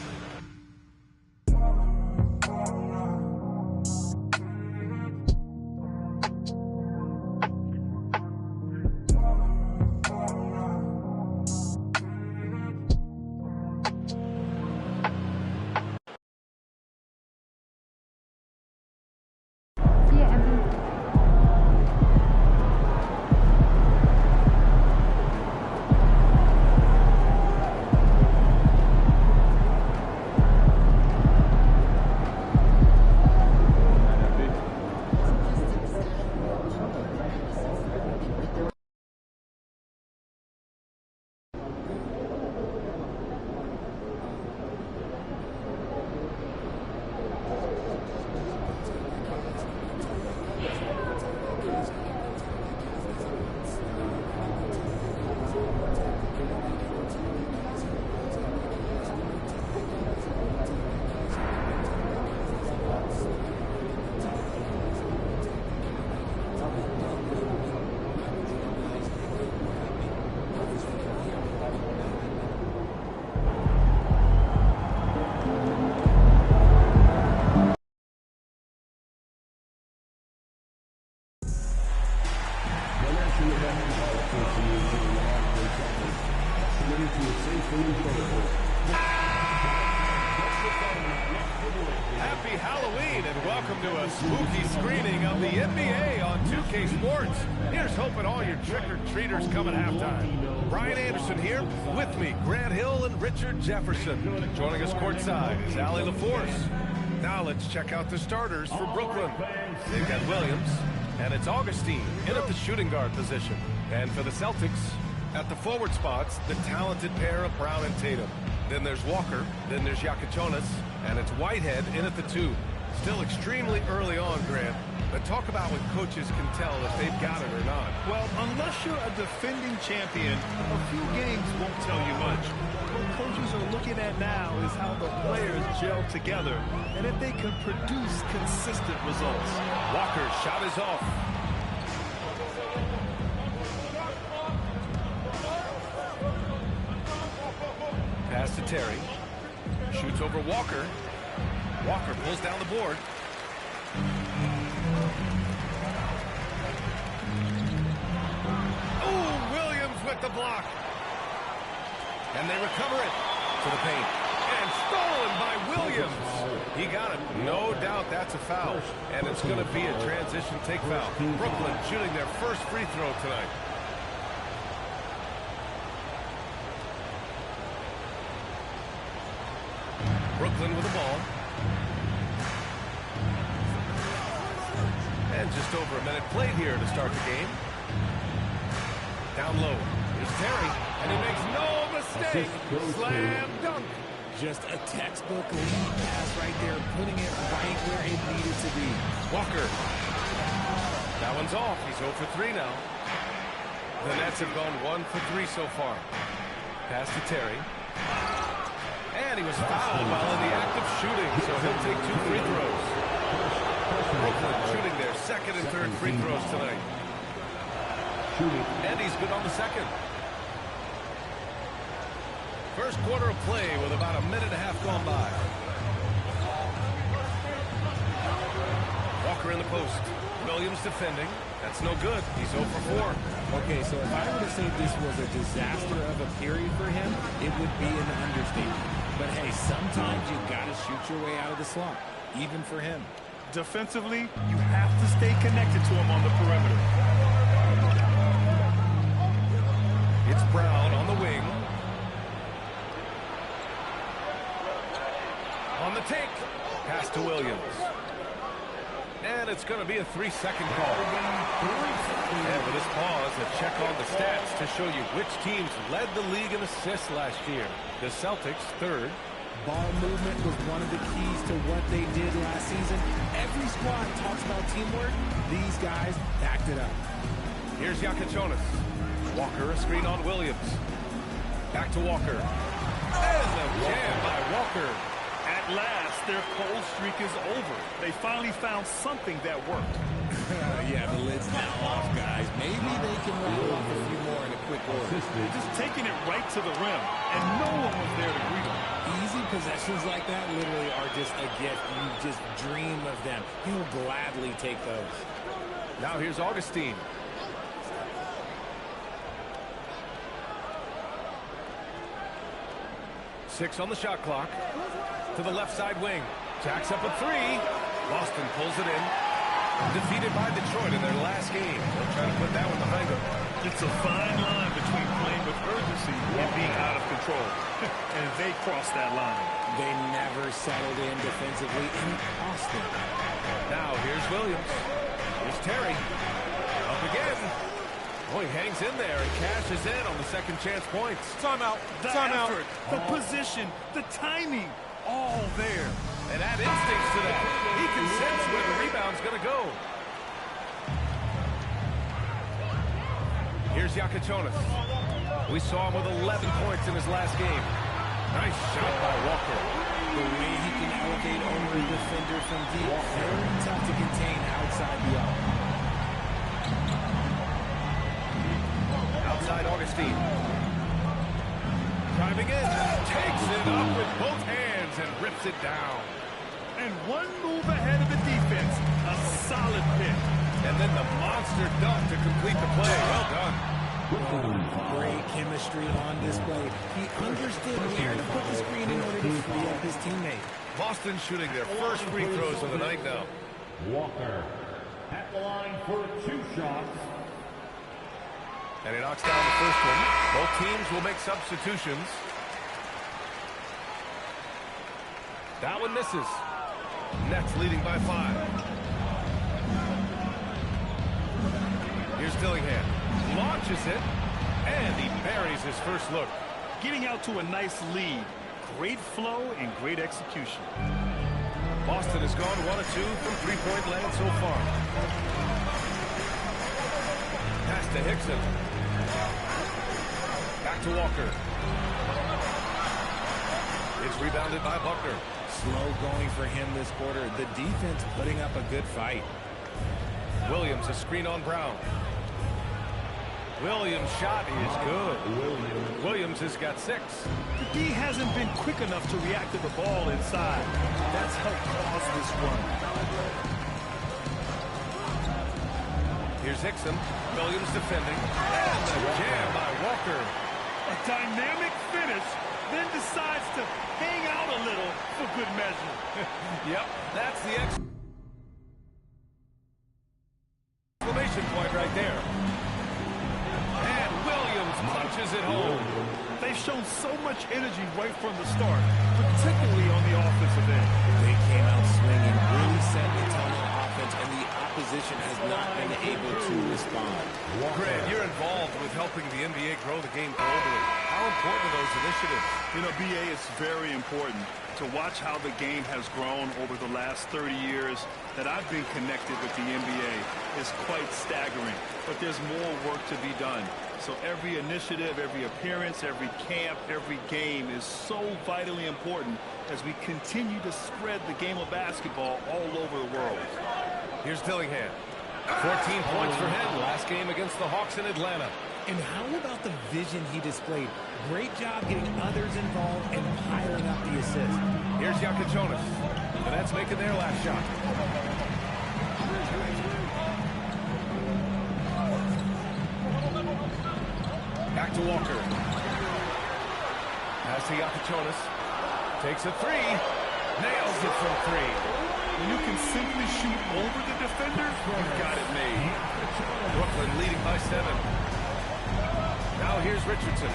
Happy Halloween and welcome to a spooky screening of the NBA on 2K Sports. Here's hoping all your trick-or-treaters come at halftime. Brian Anderson here, with me, Grant Hill and Richard Jefferson. Joining us courtside is Allie LaForce. Now let's check out the starters for Brooklyn. They've got Williams, and it's Augustine in at the shooting guard position. And for the Celtics, at the forward spots, the talented pair of Brown and Tatum. Then there's Walker, then there's Yakichonis, and it's Whitehead in at the 2. Still extremely early on, Grant, but talk about when coaches can tell if they've got it or not. Well, unless you're a defending champion, a few games won't tell you much. What coaches are looking at now is how the players gel together and if they can produce consistent results. Walker's shot is off. Pass to Terry. Shoots over Walker. Walker pulls down the board. Oh, Williams with the block. And they recover it to the paint. And stolen by Williams. He got it. No doubt that's a foul. And it's going to be a transition take foul. Brooklyn shooting their first free throw tonight. Brooklyn with the ball. And just over a minute played here to start the game. Down low. Here's Terry. And he makes no mistake. Slam dunk. Just a textbook lead pass right there, putting it right where it needed to be. Walker. That one's off. He's 0 for 3 now. The Nets have gone 1 for 3 so far. Pass to Terry. And he was fouled while in the act of shooting, so he'll take 2 free throws. Brooklyn shooting their second and third free throws tonight. And he's good on the second. First quarter of play with about a minute and a half gone by. Walker in the post. Williams defending. That's no good. He's 0 for 4. Okay, so if I were to say this was a disaster of a period for him, it would be an understatement. But hey, sometimes you got to shoot your way out of the slump, even for him. Defensively, you have to stay connected to him on the perimeter. It's Brown on the wing. On the take. Pass to Williams. And it's going to be a 3-second call. And with this pause, a check on the stats to show you which teams led the league in assists last year. The Celtics, 3rd. Ball movement was one of the keys to what they did last season. Every squad talks about teamwork. These guys backed it up. Here's Yakichonis. Walker, a screen on Williams. Back to Walker. And the jam by Walker. At last, their cold streak is over. They finally found something that worked. Yeah, the lid's now off, guys. Maybe they can rattle off a few more in a quick order. They're just taking it right to the rim, and no one was there to greet them. Easy possessions like that literally are just a gift. You just dream of them. He'll gladly take those. Now here's Augustine. Six on the shot clock. To the left side wing. Jacks up a three. Boston pulls it in. Defeated by Detroit in their last game. They'll try to put that one behind them. It's a fine line between playing with urgency and being out of control. And they crossed that line. They never settled in defensively in Austin. Now here's Williams. Here's Terry. Up again. Oh, he hangs in there and cashes in on the second chance points. Timeout. The effort, the position, the timing, all there. And add instincts to that. He can sense where the rebound's going to go. Here's Yakichonis. We saw him with 11 points in his last game. Nice shot by Walker. The way he can elevate over a defender from deep, very tough to contain outside the arc. Outside Augustine. Driving in. Takes it up with both hands and rips it down. And one move ahead of the defense. A solid pick. And then the monster dunk to complete the play. Well done. Great chemistry on display. He understood where to put the screen in order to free up his teammate. Boston shooting their first free throws of the night now. Walker at the line for 2 shots. And he knocks down the first one. Both teams will make substitutions. That one misses. Nets leading by 5. Here's Dillingham. Launches it. And he buries his first look. Getting out to a nice lead. Great flow and great execution. Boston has gone 1 of 2 from three-point land so far. Pass to Hickson. Back to Walker. It's rebounded by Buckner. Slow going for him this quarter. The defense putting up a good fight. Williams, a screen on Brown. Williams' shot is good. Williams has got 6. The D hasn't been quick enough to react to the ball inside. That's helped cause this run. Here's Hickson. Williams defending. And the jam by Walker. A dynamic finish, then decides to hang out a little for good measure. Yep, that's the exclamation point right there. And Williams punches it home. They've shown so much energy right from the start, particularly on the offensive end. They came out swinging, really set the tone on offense, and the opposition has not been able to respond. Grant, you're involved with helping the NBA grow the game globally. How important are those initiatives? You know, BA, it's very important to watch how the game has grown over the last 30 years that I've been connected with the NBA. Is quite staggering, but there's more work to be done. So every initiative, every appearance, every camp, every game is so vitally important as we continue to spread the game of basketball all over the world. Here's Dillingham. 14 points for him last game against the Hawks in Atlanta. And how about the vision he displayed? Great job getting others involved and piling up the assist. Here's Yakichonis. The Nets making their last shot. Back to Walker. Pass to Yakichonis. Takes a 3. Nails it from 3. When you can simply shoot over the defender, you've got it made. Brooklyn leading by 7. Now here's Richardson.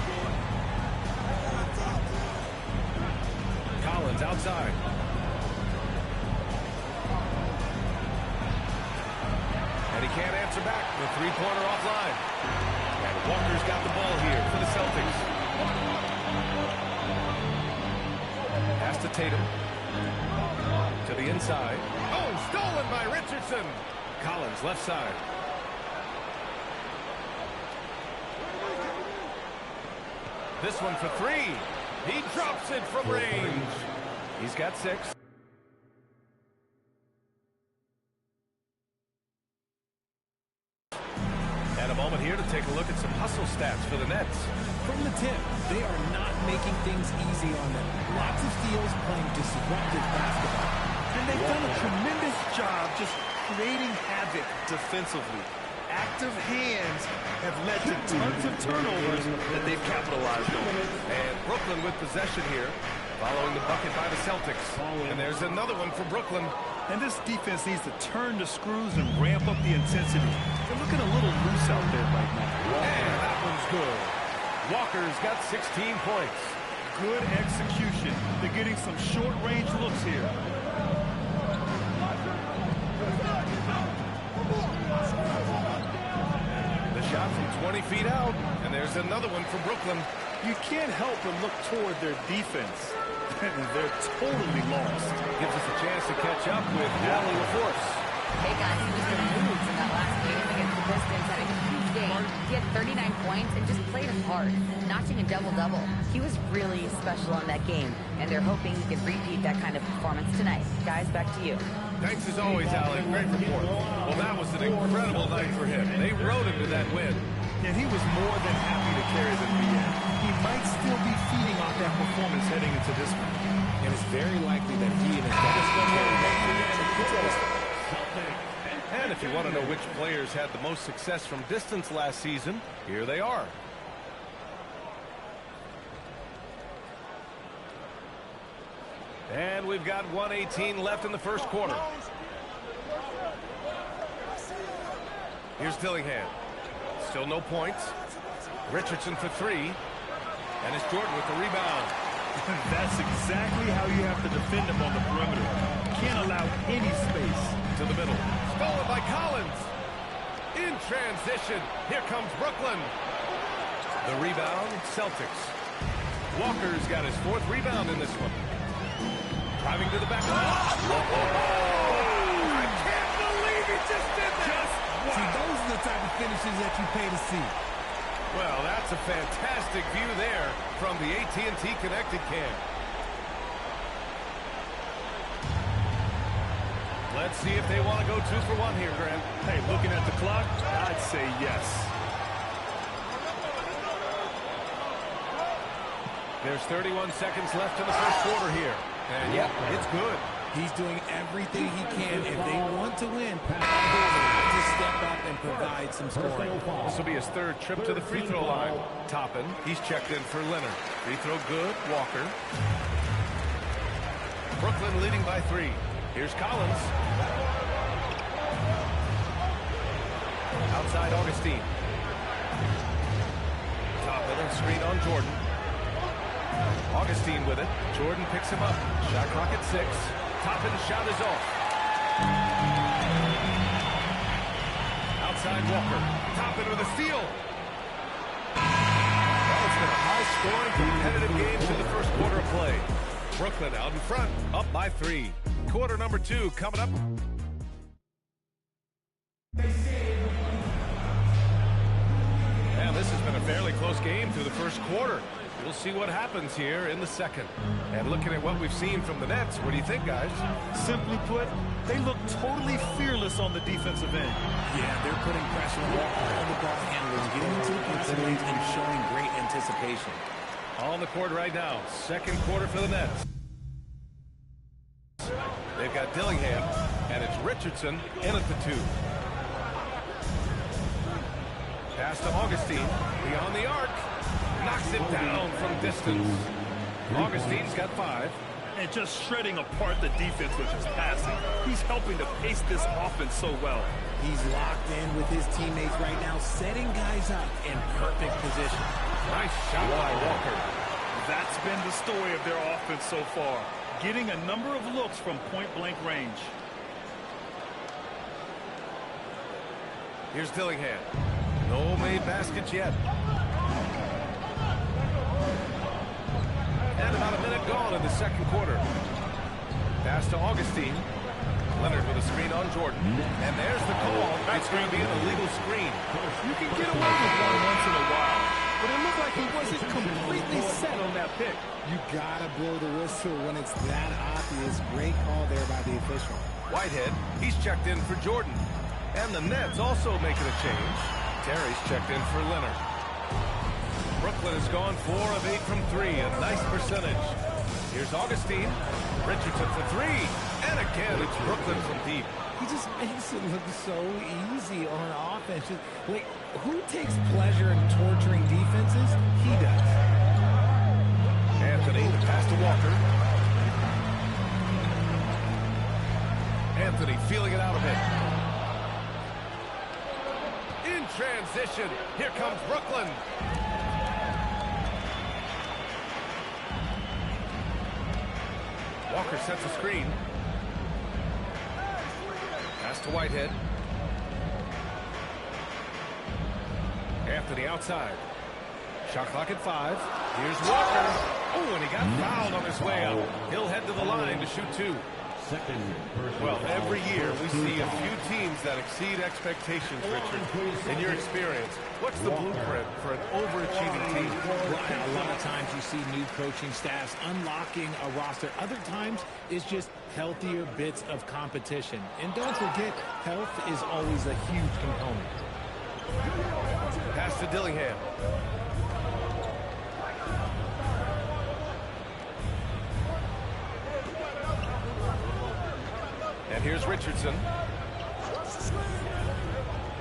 Collins outside. And he can't answer back. The three-pointer offline. And Walker's got the ball here for the Celtics. Pass to Tatum. To the inside. Oh, stolen by Richardson. Collins, left side. This one for three. He drops it from range. He's got 6. And a moment here to take a look at some hustle stats for the Nets. From the tip, they are not making things easy on them. Lots of steals, playing disruptive basketball. And they've done a tremendous job just creating havoc defensively. Active hands have led to tons of turnovers that they've capitalized on. And Brooklyn with possession here, following the bucket by the Celtics. And there's another one for Brooklyn. And this defense needs to turn the screws and ramp up the intensity. They're looking a little loose out there right now. And that one's good. Walker's got 16 points. Good execution. They're getting some short-range looks here. The shot from 20 feet out. And there's another one for Brooklyn. You can't help but look toward their defense. They're totally lost. Gives us a chance to catch up with Allie LaForce. Hey guys, he was removed in that last game against the Pistons, had a huge game. He had 39 points and just played hard, notching a double-double. He was really special in that game, and they're hoping he can repeat that kind of performance tonight. Guys, back to you. Thanks as always, Allie. Great report. Well, that was an incredible night for him. They rode him to that win. And he was more than happy to carry them to the end. He might still be feeding off that performance heading into this one. And it's very likely that he and his guys will carry that to the end. And if you want to know which players had the most success from distance last season, here they are. And we've got 1:18 left in the first quarter. Here's Dillingham. Still no points. Richardson for 3. And it's Jordan with the rebound. That's exactly how you have to defend him on the perimeter. Can't allow any space. To the middle. Stolen by Collins. In transition. Here comes Brooklyn. The rebound, Celtics. Walker's got his 4th rebound in this one. Driving to the back. Oh! I can't believe he just did that. Wow. See, those are the type of finishes that you pay to see. Well, that's a fantastic view there from the AT&T Connected Cam. Let's see if they want to go 2 for 1 here, Grant. Hey, looking at the clock, I'd say yes. There's 31 seconds left in the first quarter here. And yep, it's good. He's doing everything he can. If they want to win, they have to step up and provide some scoring. This will be his 3rd trip to the free throw line. Toppin, he's checked in for Leonard. Free throw good, Walker. Brooklyn leading by 3. Here's Collins. Outside Augustine. Toppin and screen on Jordan. Augustine with it. Jordan picks him up. Shot clock at 6. Toppin's shot is off. Outside Walker. Toppin with a steal. Well, it's been a high-scoring, competitive game through the first quarter of play. Brooklyn out in front, up by 3. Quarter number 2 coming up. And this has been a fairly close game through the first quarter. We'll see what happens here in the second. And looking at what we've seen from the Nets, what do you think, guys? Simply put, they look totally fearless on the defensive end. Yeah, they're putting pressure on all the ball handlers, getting into the passing lanes and showing great anticipation. On the court right now, second quarter for the Nets. They've got Dillingham, and it's Richardson in at the 2. Pass to Augustine, beyond the arc. Knocks it down from distance. Augustine's got 5. And just shredding apart the defense with his passing. He's helping to pace this offense so well. He's locked in with his teammates right now, setting guys up in perfect position. Nice shot by Walker. That's been the story of their offense so far. Getting a number of looks from point-blank range. Here's Dillingham. No made baskets yet. And about a minute gone in the second quarter. Pass to Augustine. Leonard with a screen on Jordan. And there's the call. It's going to be an illegal screen. You can get away with one once in a while, but it looked like he wasn't completely set on that pick. You gotta blow the whistle when it's that obvious. Great call there by the official. Whitehead, he's checked in for Jordan. And the Nets also making a change. Terry's checked in for Leonard. Brooklyn has gone 4 of 8 from 3, a nice percentage. Here's Augustine. Richardson for 3. And again, it's Brooklyn from deep. He just makes it look so easy on offense. Like, who takes pleasure in torturing defenses? He does. Anthony, the pass to Walker. Anthony feeling it out a bit. In transition, here comes Brooklyn. Walker sets a screen. Pass to Whitehead. Anthony outside. Shot clock at 5. Here's Walker. Oh, and he got fouled on his way up. He'll head to the line to shoot 2. Well, every year we see a few teams that exceed expectations, Richard. In your experience, what's the blueprint for an overachieving team? Well, a lot of times you see new coaching staffs unlocking a roster. Other times it's just healthier bits of competition. And don't forget, health is always a huge component. Pass to Dillingham. And here's Richardson.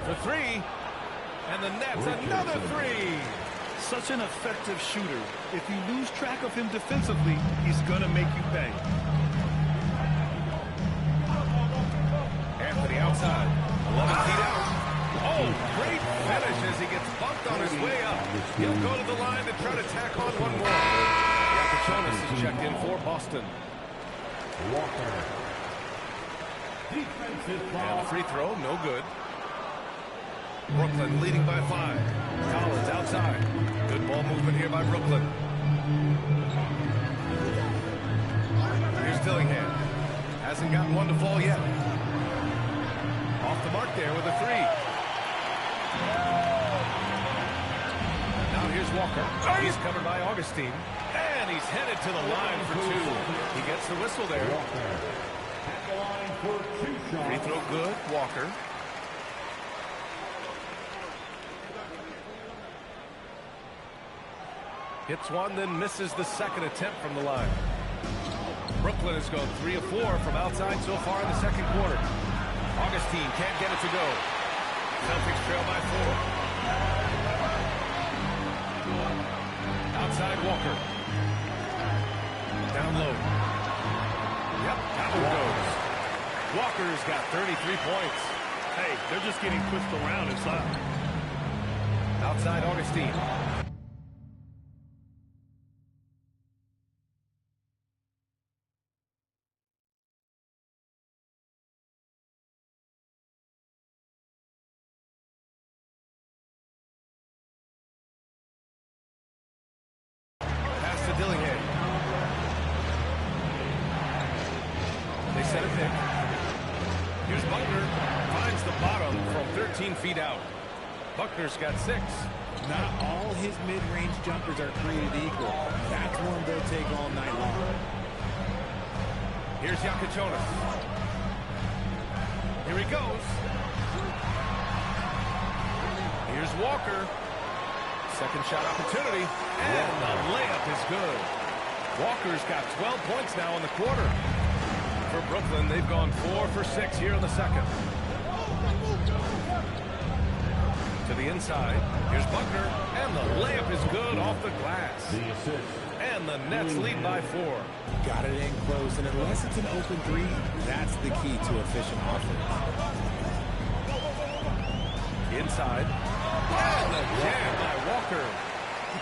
For 3. And the Nets, another 3. Such an effective shooter. If you lose track of him defensively, he's going to make you pay. Anthony outside. 11 feet out. Oh, great finish as he gets bumped on his way up. He'll go to the line to try to tack on one more. Yakuchonis is checked in for Boston. Walker. And the free throw, no good. Brooklyn leading by 5. Collins outside. Good ball movement here by Brooklyn. Here's Dillingham. Hasn't gotten one to fall yet. Off the mark there with a 3. Now here's Walker. He's covered by Augustine. And he's headed to the line for 2. He gets the whistle there. Free throw good, Walker. Hits one, then misses the second attempt from the line. Brooklyn has gone 3 of 4 from outside so far in the second quarter. Augustine can't get it to go. Celtics trail by 4. Outside Walker. Down low. Yep, that one goes. Walker's got 33 points. Hey, they're just getting pushed around inside. Outside Augustine. Pass to Dillingham. They set a pick. Here's Buckner. Finds the bottom from 13 feet out. Buckner's got 6. Not all his mid-range jumpers are created equal. That's one they'll take all night long. Here's Yakuchonis. Here he goes. Here's Walker. Second shot opportunity. And the layup is good. Walker's got 12 points now in the quarter. For Brooklyn, they've gone 4 for 6 here in the second. To the inside. Here's Buckner. And the layup is good off the glass. And the Nets lead by 4. Got it in close, and unless it's an open 3, that's the key to efficient offense. Inside. And the jam by Walker.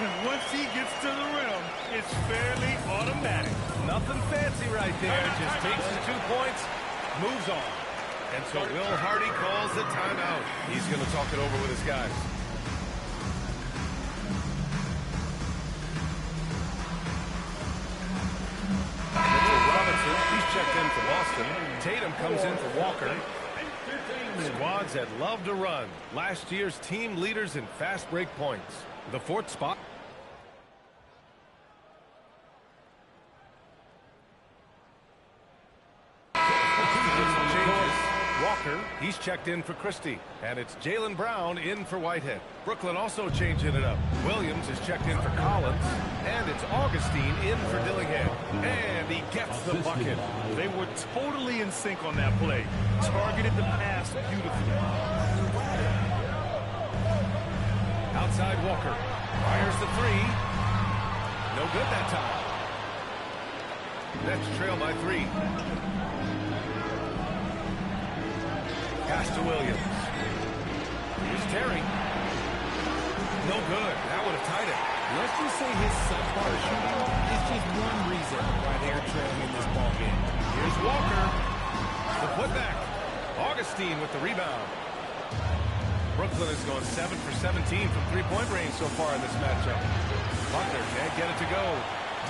And once he gets to the rim, it's fairly automatic. Nothing fancy right there. Just takes his 2 points, moves on. And so Will Hardy calls the timeout. He's going to talk it over with his guys. for Boston. Tatum comes in for Walker. Squads that love to run. Last year's team leaders in fast break points. The 4th spot. Walker, he's checked in for Christie. And it's Jaylen Brown in for Whitehead. Brooklyn also changing it up. Williams is checked in for Collins. And it's Augustine in for Dillingham. And he gets the bucket. They were totally in sync on that play. Targeted the pass beautifully. Outside Walker. Fires the 3. No good that time. Nets trail by 3. Pass to Williams. Here's Terry. No good. That would have tied it. Let's just say his subpar shooting is just one reason why they're trailing in this ball game. Here's Walker. The putback. Augustine with the rebound. Brooklyn has gone 7 for 17 from three-point range so far in this matchup. Butler can't get it to go.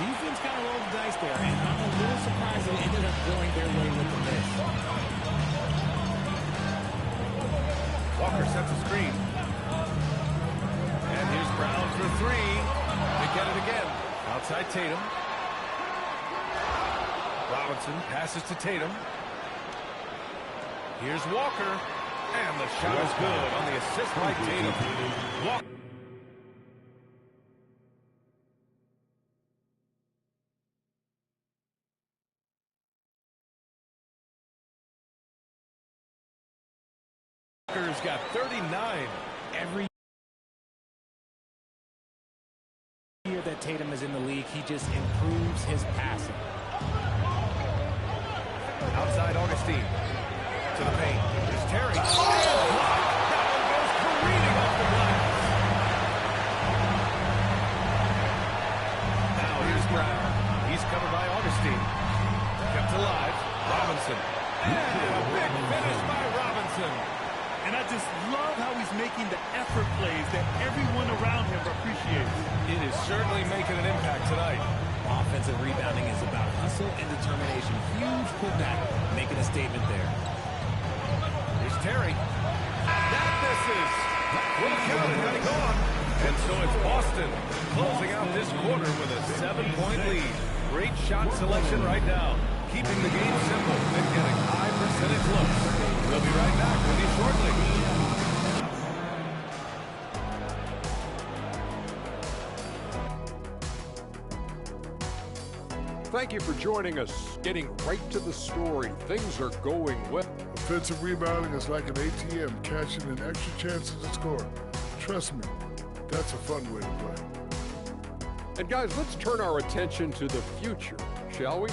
Defense kind of rolled the dice there, and I'm a little surprised they ended up going their way with the miss. Walker sets a screen. And here's Brown for 3. They get it again. Outside Tatum. Robinson passes to Tatum. Here's Walker. And the shot is good on the assist by Tatum. Walker. Walker's got 39. Every year that Tatum is in the league, he just improves his passing. Outside Augustine. To the paint. Here's Terry. That one goes careening off the glass. Now here's Brown. He's covered by Augustine. Kept alive. Robinson. And a big finish by Robinson. And I just love how he's making the effort plays that everyone around him appreciates. It is certainly making an impact tonight. Offensive rebounding is about hustle and determination. Huge putback, making a statement there. Here's Terry. That misses. Well counted, got it gone. And so it's Boston closing out this quarter with a 7-point lead. Great shot selection right now. Keeping the game simple and getting high percentage looks. We'll be right back with you shortly. Thank you for joining us. Getting right to the story. Things are going well. Offensive rebounding is like an ATM, catching an extra chance to score. Trust me, that's a fun way to play. And guys, let's turn our attention to the future, shall we?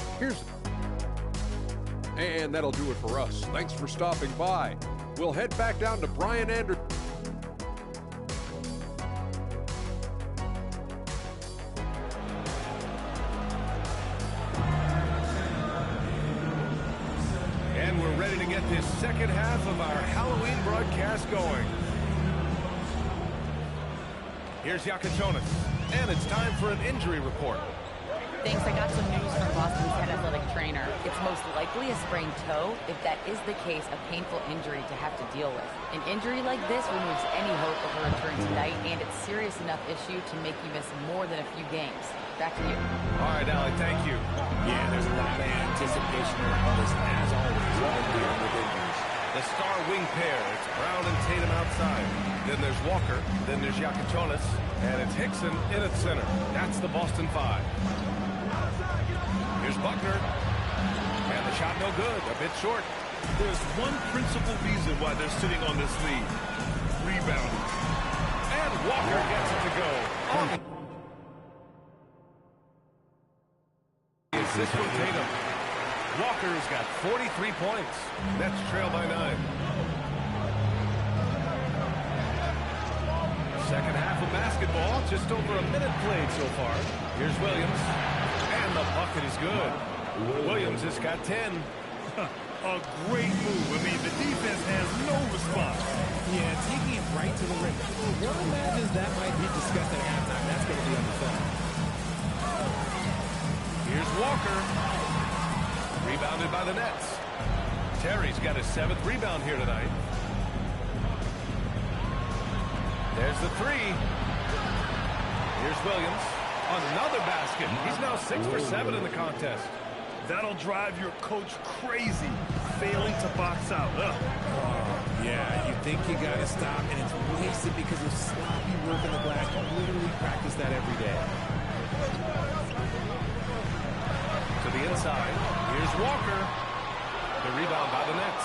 And that'll do it for us. Thanks for stopping by. We'll head back down to Brian Anderson. And we're ready to get this second half of our Halloween broadcast going. Here's Yakatonis. And it's time for an injury report. Thanks. I got some news from Boston's head athletic trainer. It's most likely a sprained toe. If that is the case, a painful injury to have to deal with. An injury like this removes any hope of a return tonight, and it's serious enough issue to make you miss more than a few games. Back to you. All right, Allie, thank you. Yeah, there's a lot of anticipation around this, as always, with injuries. The star wing pair. It's Brown and Tatum outside. Then there's Walker. Then there's Yakatonis. And it's Hickson in at center. That's the Boston 5. Here's Buckner. And the shot no good. A bit short. There's one principal reason why they're sitting on this lead. Rebounding. And Walker gets it to go. The assist from Tatum. Walker's got 43 points. Nets trail by 9. Second half of basketball. Just over a minute played so far. Here's Williams. And the bucket is good. Williams has got 10. A great move. I mean, the defense has no response. Yeah, taking it right to the rim. One imagines that might be discussed at halftime. That's going to be on the film. Here's Walker. Rebounded by the Nets. Terry's got his 7th rebound here tonight. There's the 3. Here's Williams. Another basket. He's now 6 for 7 in the contest. That'll drive your coach crazy, failing to box out. Yeah, you think you got to stop, and it's wasted because of sloppy work in the glass. You literally practice that every day. To the inside. Here's Walker. The rebound by the Nets.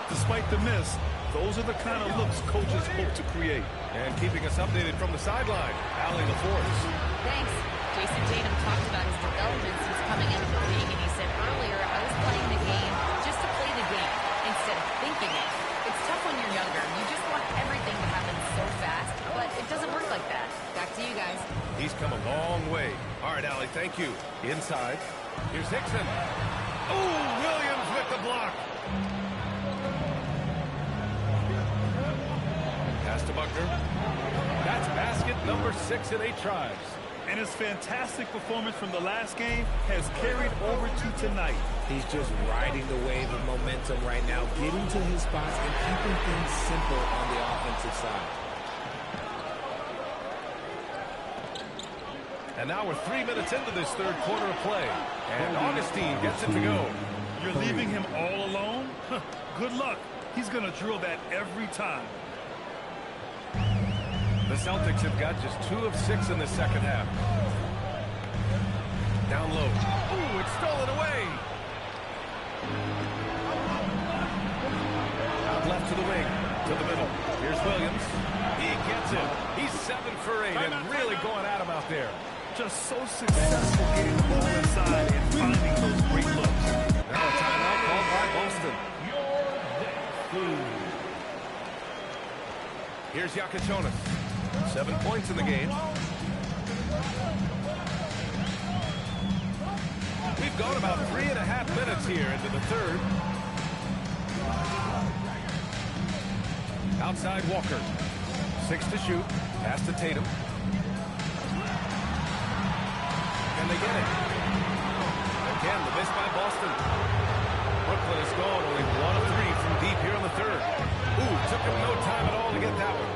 Despite the miss, those are the kind of looks coaches hope to create. And keeping us updated from the sideline, Allie LaForce. Thanks. Jason Tatum talked about his development since coming into the league, and he said earlier, I was playing the game just to play the game instead of thinking it. It's tough when you're younger. You just want everything to happen so fast, but it doesn't work like that. Back to you guys. He's come a long way. All right, Allie, thank you. Inside. Here's Hickson. Oh, Williams with the block. Pass to Buckner. That's basket number 6 in 8 tries. And his fantastic performance from the last game has carried over to tonight. He's just riding the wave of momentum right now, getting to his spots and keeping things simple on the offensive side. And now we're 3 minutes into this 3rd quarter of play. And Augustine gets it to go. You're leaving him all alone? Good luck. He's going to drill that every time. The Celtics have got just 2 of 6 in the second half. Down low. Ooh, it's stolen away. Out left to the wing. To the middle. Here's Williams. He gets it. He's 7 for 8 and really going at him out there. Just so successful getting the ball inside and finding those great looks. Now a timeout called by Boston. Here's Yakachonis. 7 points in the game. We've gone about 3.5 minutes here into the 3rd. Outside Walker. 6 to shoot. Pass to Tatum. Can they get it? Again, the miss by Boston. Brooklyn is gone. Only 1 of 3 from deep here in the 3rd. Ooh, took him no time at all to get that one.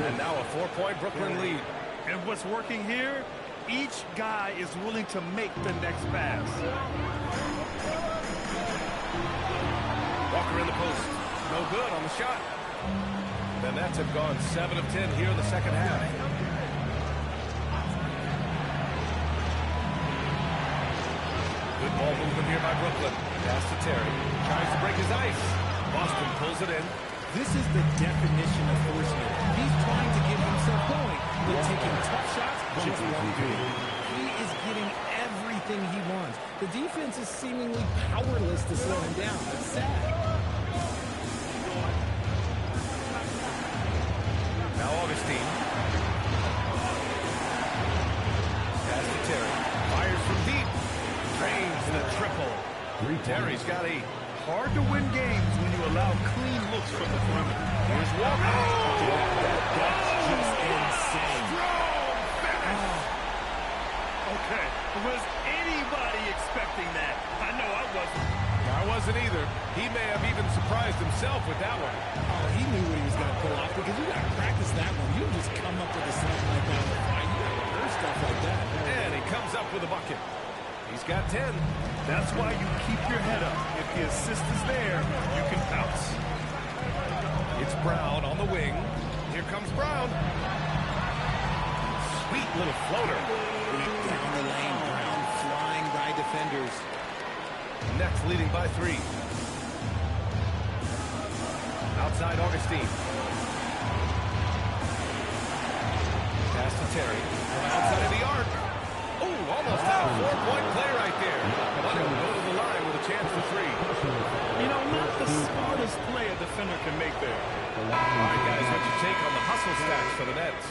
And now a 4-point Brooklyn lead. And what's working here? Each guy is willing to make the next pass. Walker in the post. No good on the shot. The Nets have gone 7 of 10 here in the second half. Good ball movement here by Brooklyn. Pass to Terry. Tries to break his ice. Boston pulls it in. This is the definition of forcing it. He's trying to get himself going, but taking tough shots just won't do it. He is getting everything he wants. The defense is seemingly powerless to slow him down. It's sad. Now Augustine. Pass to Terry. Fires from deep. Drains the triple. Terry's got 8. Hard to win games when you allow clean looks from the perimeter. Here's Walker. That's just insane. Okay, was anybody expecting that? I know I wasn't. I wasn't either. He may have even surprised himself with that one. Oh, he knew what he was going to pull off because you got to practice that one. You don't just come up with a something like that on the fly. You got to rehearse stuff like that. And he comes up with a bucket. He's got 10. That's why you keep your head up. If the assist is there, you can bounce. It's Brown on the wing. Here comes Brown. Sweet little floater. Down the lane, Brown flying by defenders. Nets leading by 3. Outside Augustine. Pass to Terry. From outside of the arc. Oh, almost had a 4-point play right there. But he'll go to the line with a chance for 3. You know, not the smartest play a defender can make there. All right, guys, what's your take on the hustle stats for the Nets?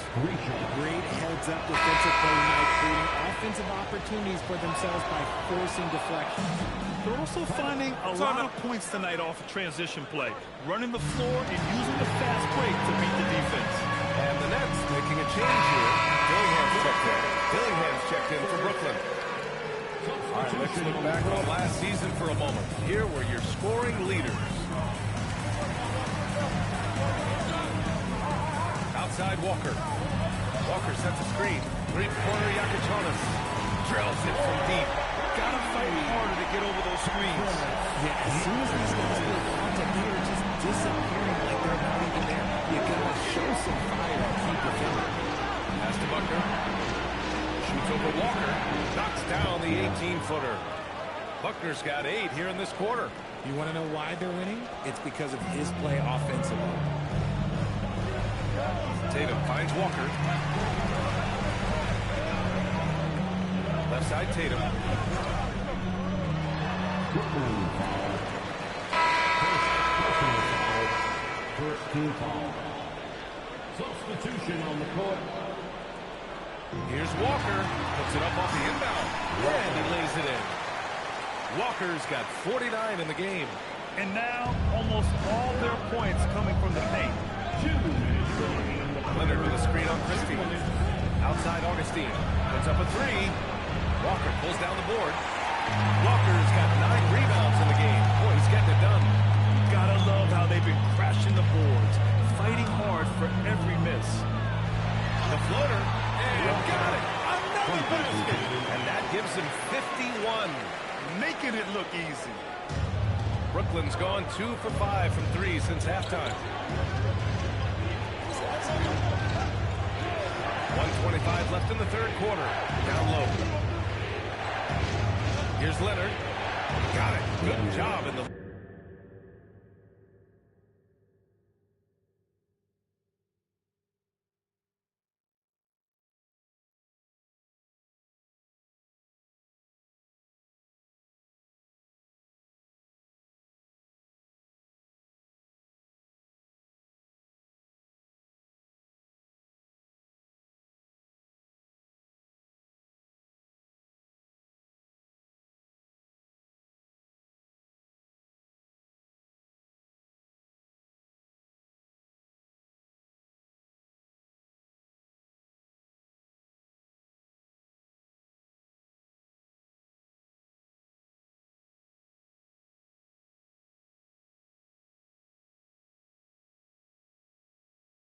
Great heads-up defensive play tonight, creating offensive opportunities for themselves by forcing deflections. They're also finding a lot of points tonight off a transition play, running the floor and using the fast break to beat the defense. And the Nets making a change here. Dillingham's checked in. Dillingham's checked in for Brooklyn. All right, Let's look back on last season for a moment. Here were your scoring leaders. Outside Walker. Walker sets a screen. Three-pointer Yakichonis. Drills it from deep. Gotta fight harder to get over those screens. Yeah, as soon as these guys get contact, they're just disappearing like they're not even there. You gotta show some fire and keep defending. Pass to Buckner. Shoots over Walker. Knocks down the 18-footer. Buckner's got 8 here in this quarter. You want to know why they're winning? It's because of his play offensively. Tatum finds Walker. Left side Tatum. First team foul. Substitution on the court. Here's Walker. Puts it up off the inbound. And he lays it in. Walker's got 49 in the game. And now, almost all their points coming from the paint. Leonard with a screen on Christie. Outside Augustine. Puts up a 3. Walker pulls down the board. Walker's got 9 rebounds in the game. Boy, he's getting it done. Gotta love how they've been crashing the boards, fighting hard for every miss. The floater. And got it. Another basket. And that gives him 51. Making it look easy. Brooklyn's gone 2 for 5 from 3 since halftime. 1:25 left in the third quarter. Down low. Here's Leonard. Got it. Good job in the...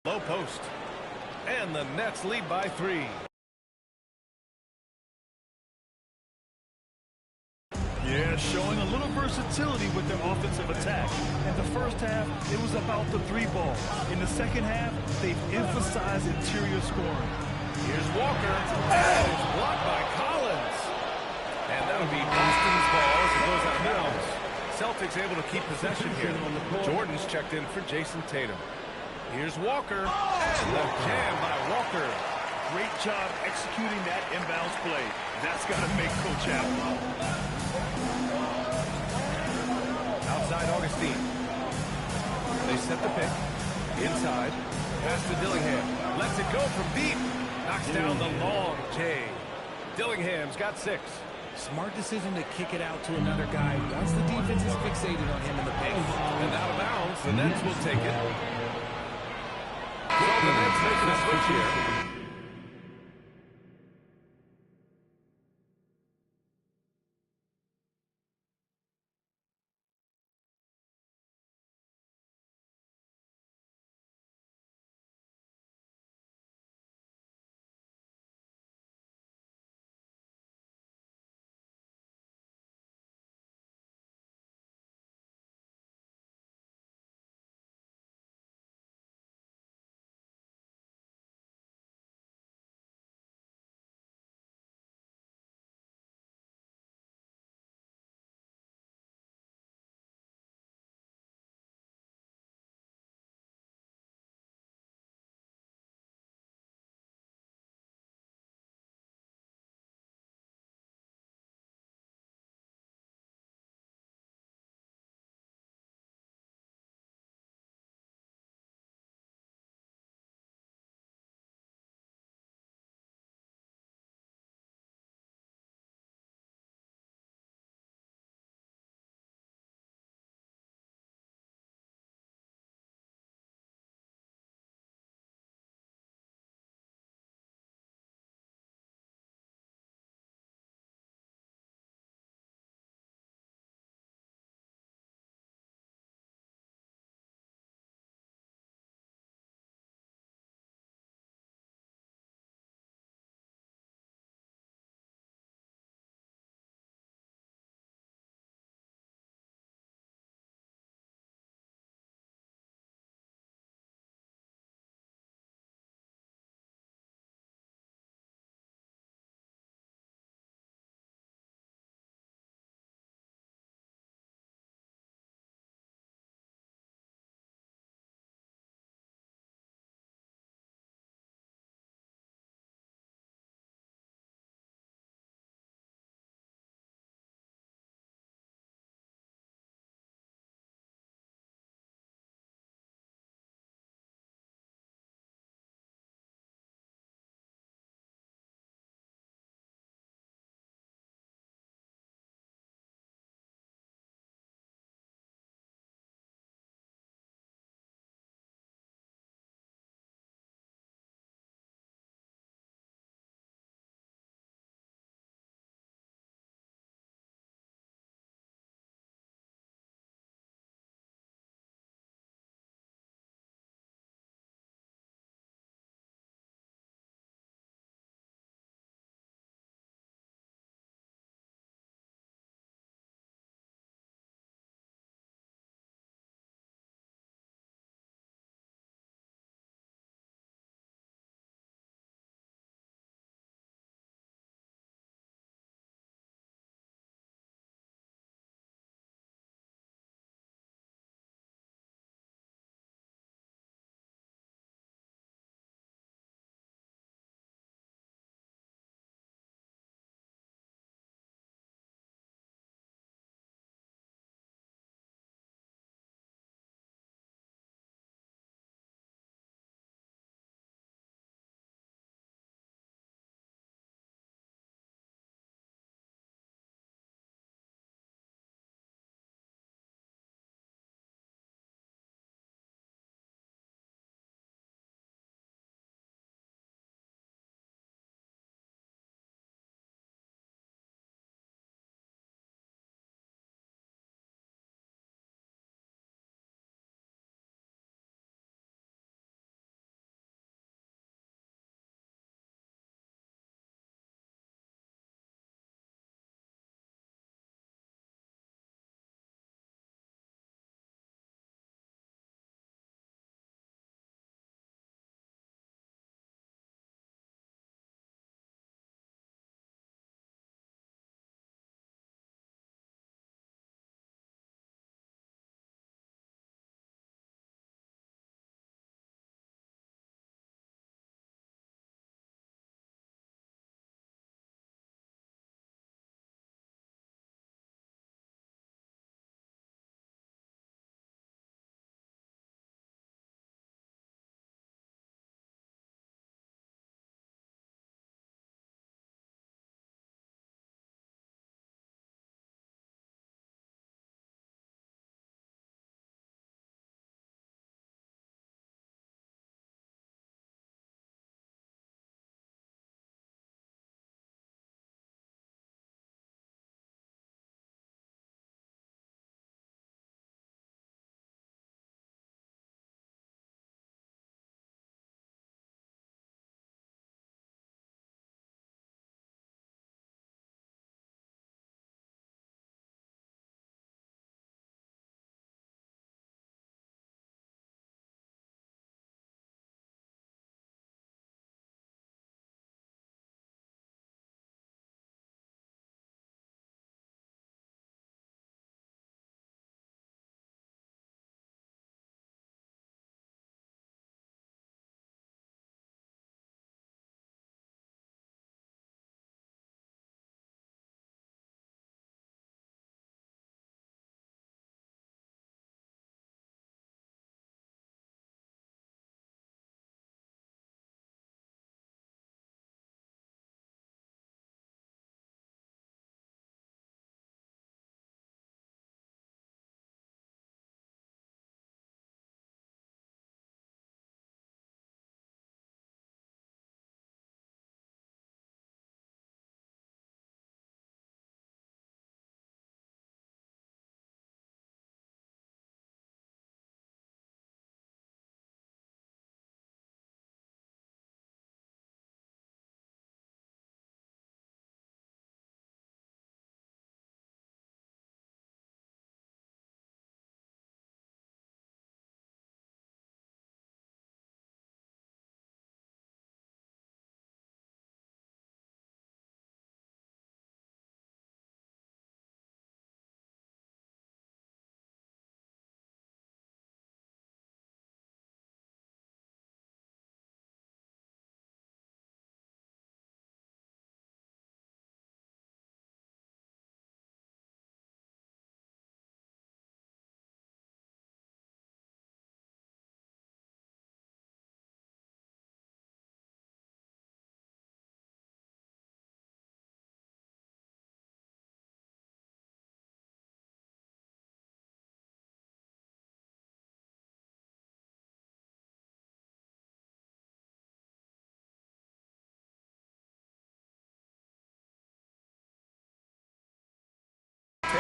Low post. And the Nets lead by 3. Yeah, showing a little versatility with their offensive attack. In the first half, it was about the 3-ball. In the second half, they've emphasized interior scoring. Here's Walker. And it's blocked by Collins. And that'll be Boston's ball as it goes out of bounds. Celtics able to keep possession here. Jordan's checked in for Jason Tatum. Here's Walker. And the jam by Walker. Great job executing that inbounds play. That's got to make Coach happy. Outside Augustine. They set the pick. Inside. Pass to Dillingham. Lets it go from deep. Knocks down the long J. Dillingham's got 6. Smart decision to kick it out to another guy once the defense is fixated on him in the paint. And out of bounds, the Nets will take it. So the Nets making a switch here.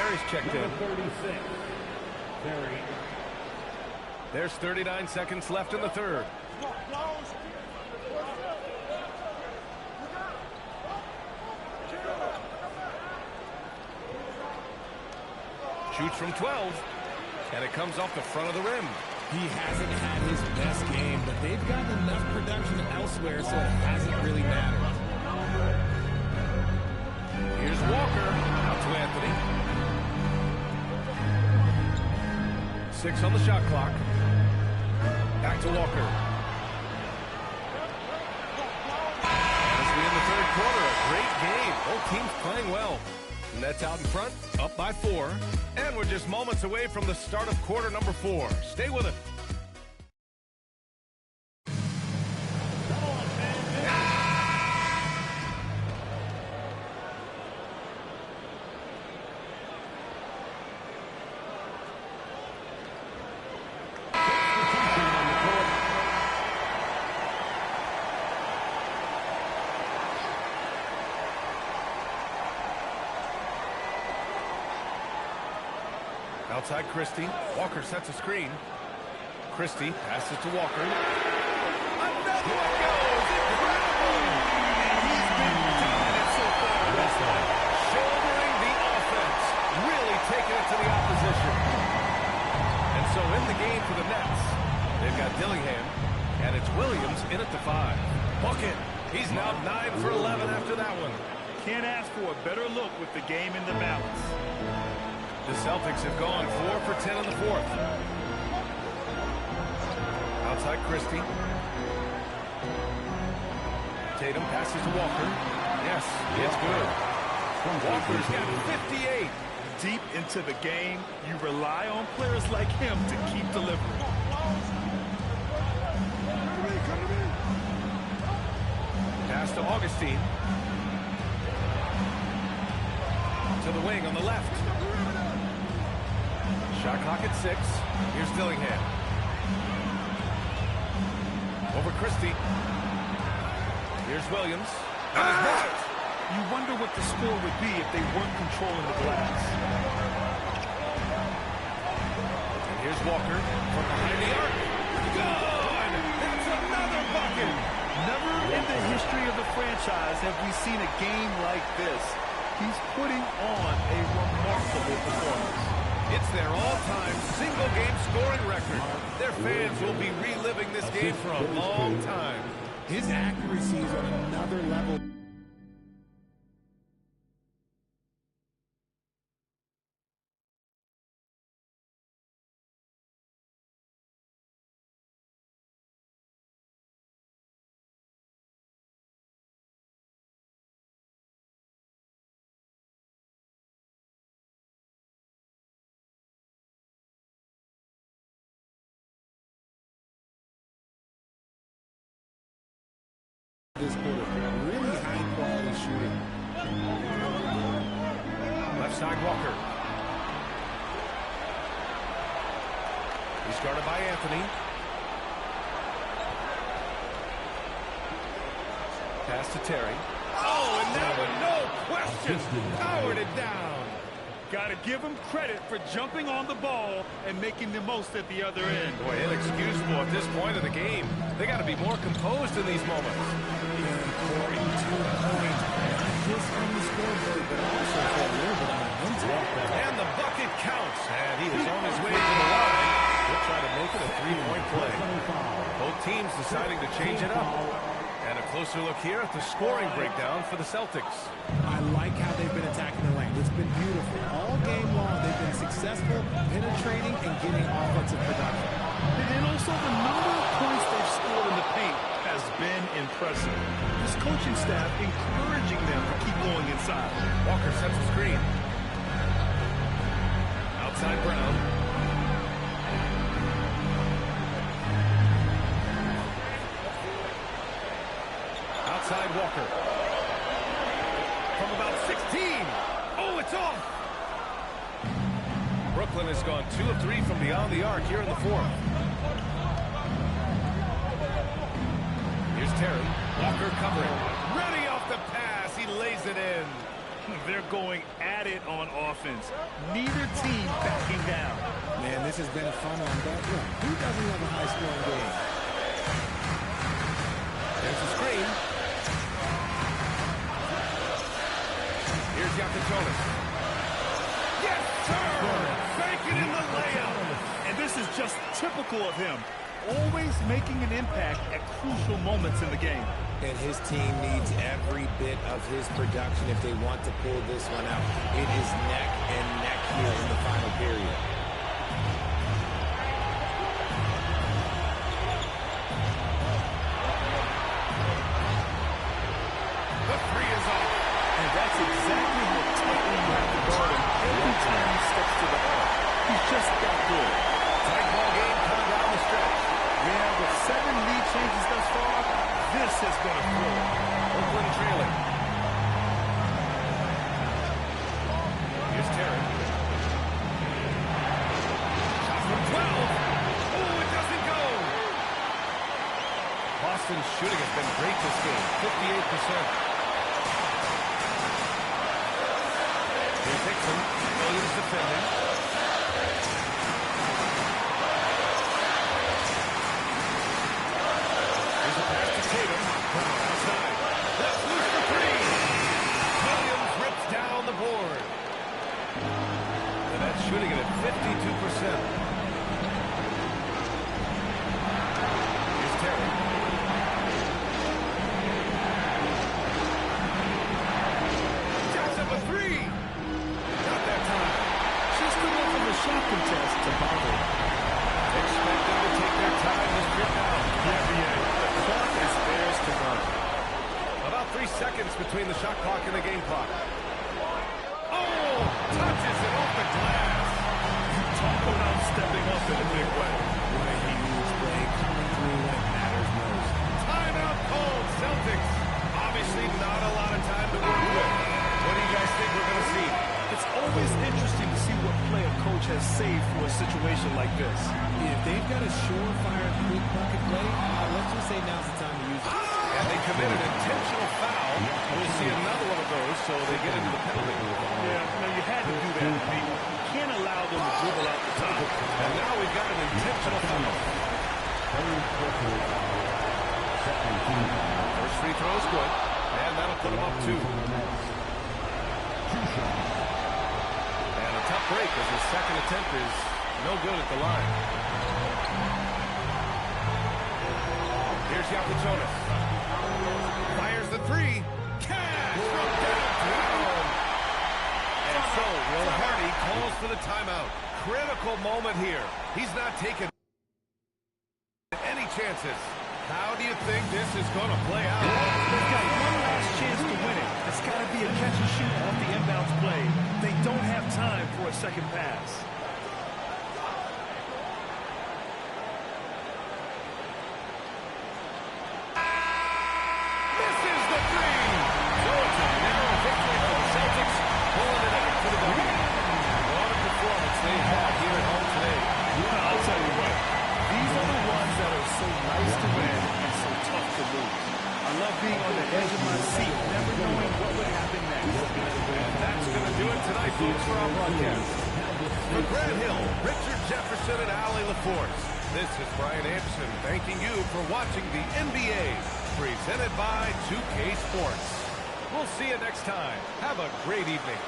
Terry's checked in. There's 39 seconds left in the third. Shoots from 12, and it comes off the front of the rim. He hasn't had his best game, but they've gotten enough production elsewhere, so it hasn't really mattered. Here's Walker, out to Anthony. 6 on the shot clock. Back to Walker. As we in the third quarter, a great game. Both teams playing well. Nets out in front, up by 4. And we're just moments away from the start of quarter number 4. Stay with it. Outside Christie. Walker sets a screen. Christie passes to Walker. Another one goes. Incredible. And he's been dominant so far in this one. Shouldering the offense. Really taking it to the opposition. And so in the game for the Nets, they've got Dillingham. And it's Williams in at the 5. Bucket. He's now 9 for 11 after that one. Can't ask for a better look with the game in the balance. The Celtics have gone 4 for 10 in the fourth. Outside Christie. Tatum passes to Walker. Yes, it's good. Walker's got 58. Deep into the game, you rely on players like him to keep delivering. Pass to Augustine. To the wing on the left. Shot clock at 6. Here's Dillingham. Over Christie. Here's Williams. You wonder what the score would be if they weren't controlling the glass. And here's Walker from behind the arc. Good! That's another bucket! Never in the history of the franchise have we seen a game like this. He's putting on a remarkable performance. It's their all-time single-game scoring record. Their fans will be reliving this game for a long time. His accuracy is on another level. This quarter, really high quality shooting. Left side Walker. He's guarded by Anthony. Pass to Terry. Oh, and that one, no question, powered it down. Got to give him credit for jumping on the ball and making the most at the other end. Boy, inexcusable at this point of the game. They got to be more composed in these moments. 42 points, not just on the scoreboard, but also for a little bit on the impact. And the bucket counts, and he is on his way to the line. He'll try to make it a 3-point play. Both teams deciding to change it up. And a closer look here at the scoring breakdown for the Celtics. I like how they've been attacking the lane. It's been beautiful. All game long, they've been successful, penetrating, and getting offensive production. And also the number of points they've scored in the paint has been impressive. This coaching staff encouraging them to keep going inside. Walker sets the screen. Outside Brown. Outside Walker. From about 16. Oh, it's off. Brooklyn has gone 2 of 3 from beyond the arc here in the fourth. Here's Terry. Walker covering. Ready off the pass. He lays it in. They're going at it on offense. Neither team backing down. Man, this has been a fun one, but look, who doesn't love a high-scoring game? There's the screen. Here's Yakatonis. Yes, sir! Banking in the layup. And this is just typical of him. Always making an impact at crucial moments in the game. And his team needs every bit of his production if they want to pull this one out. It is neck and neck here in the final period. The three is off. And that's exactly how tightly you have to guard him every time he steps to the arc. He's just that good. Tight ball game coming down the stretch. Yeah, with 7 lead changes thus far, this has been a thrill. Oakland trailing. Here's Terry. Shot from 12. Oh, it doesn't go. Boston's shooting has been great this game, 58%. Here's Hickson. Williams defending. Here's a pass to Tatum. Outside. That's loose for three. Williams rips down the board. And that's shooting it at 52%. Here's Terry. Jacks up a three. Not that time. Just enough of a shot contest to bother. Expect them to take their time to strip out. The clock is theirs to run. About 3 seconds between the shot clock and the game clock. Oh! Touches it off the glass. Talk about stepping up in a big way. What a huge play coming through when it matters most. Timeout called, Celtics. Obviously not a lot of time to work with. What do you guys think we're going to see? It's always interesting to see what play a coach has saved for a situation like this. If they've got a surefire quick bucket play, let's just say now's the time to use it. And they commit an intentional foul. We'll see another one of those, so they get into the penalty. Yeah, now you had to do that, Pete. You can't allow them to dribble out the top. And now we've got an intentional foul. First free throw is good, and that'll put them up 2. And a tough break as his second attempt is no good at the line. Here's Yakatonis. Fires the three. Cash from downtown. And so Will Hardy calls for the timeout. Critical moment here. He's not taking any chances. How do you think this is going to play out? They've got one last chance to win it. It's got to be a catch and shoot off the inbounds play. They don't have time for a second pass. Misses the three. So it's a narrow victory for the Celtics, pulling it out for the W. What a performance they had here at home today. I'll tell you what. These are the ones that are so nice to win and so tough to lose. I love being on the edge of my seat, never knowing what would happen next. And that's going to do it tonight, folks, for our broadcast. For Grant Hill, Richard Jefferson, and Allie LaForce, this is Brian Anderson thanking you for watching the NBA, presented by 2K Sports. We'll see you next time. Have a great evening.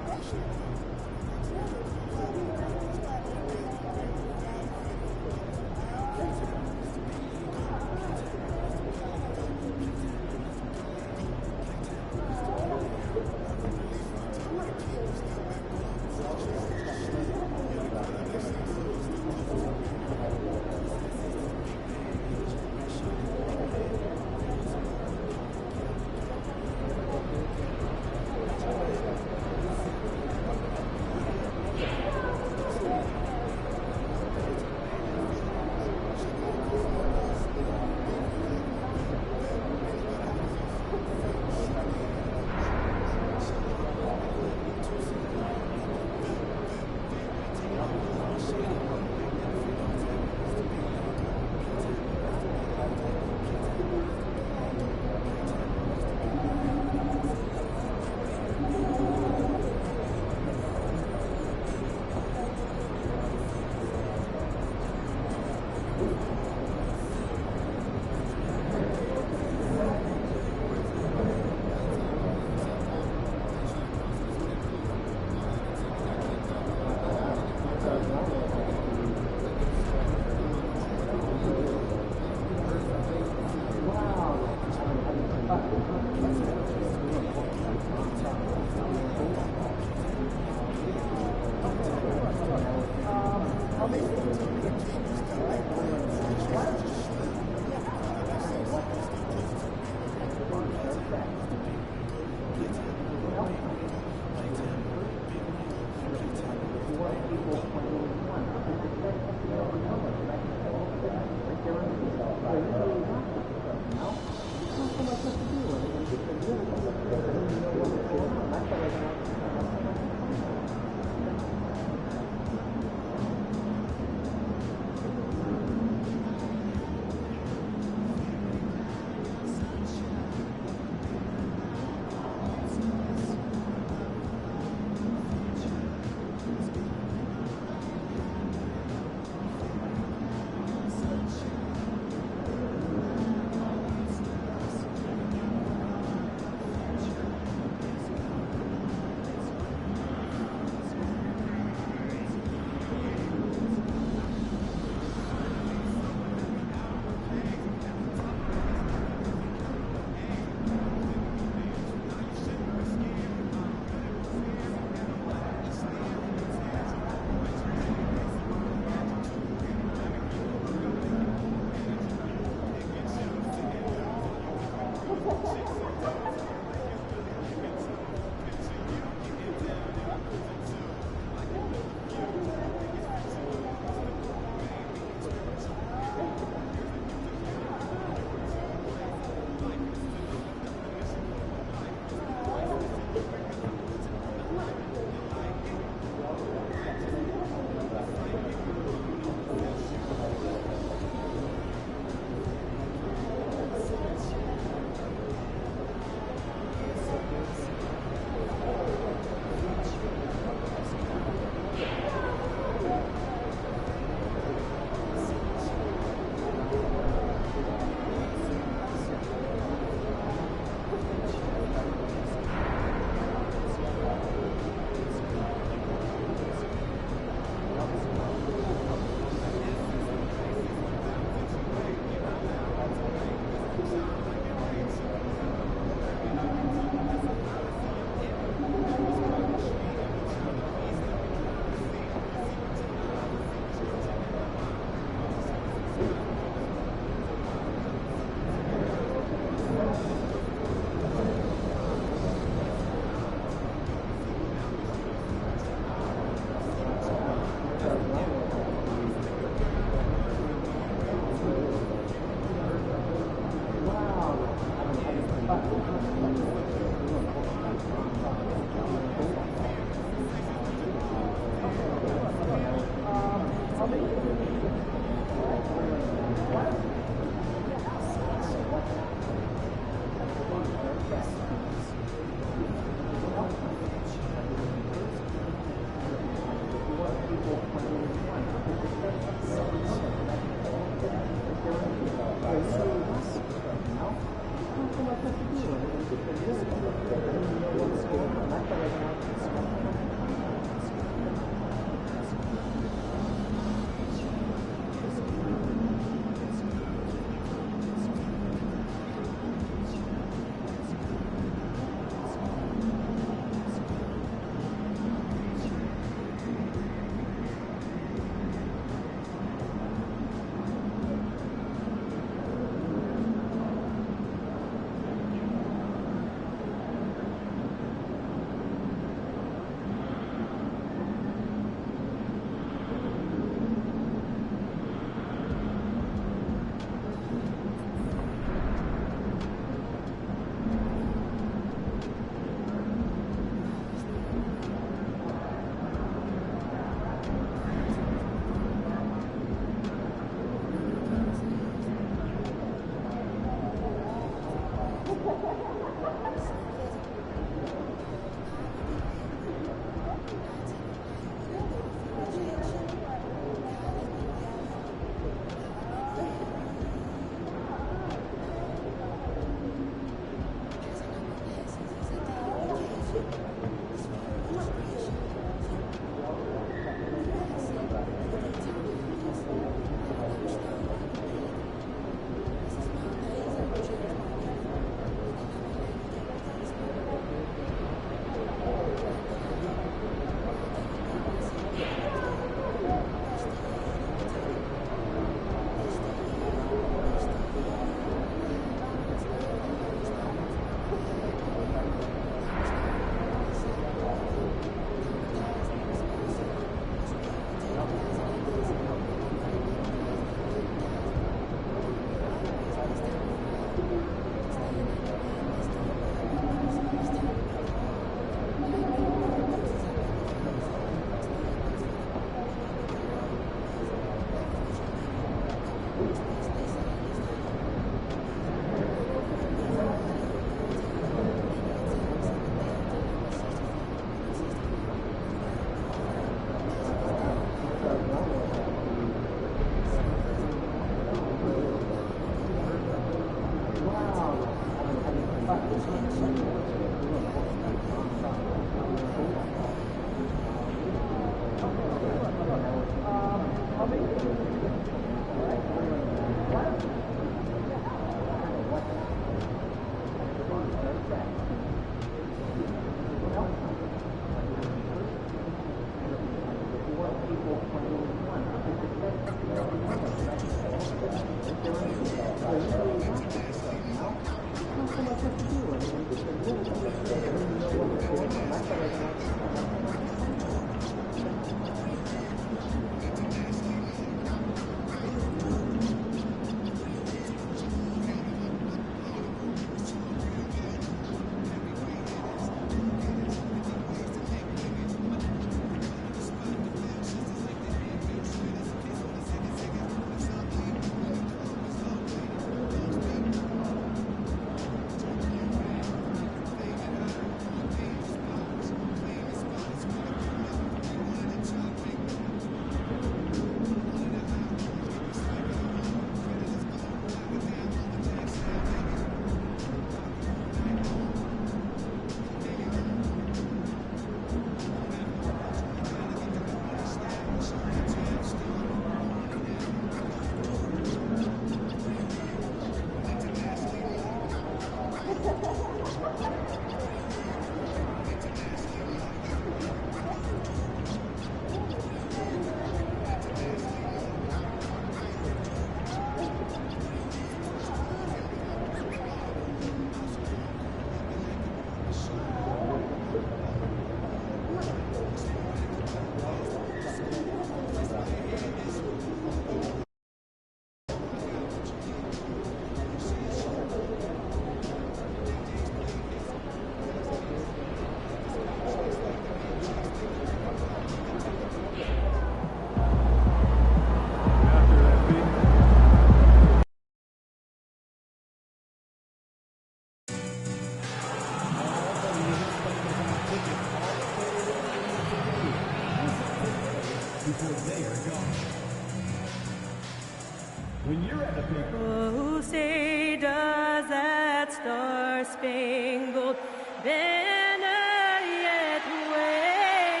Oh, say does that star-spangled banner yet wave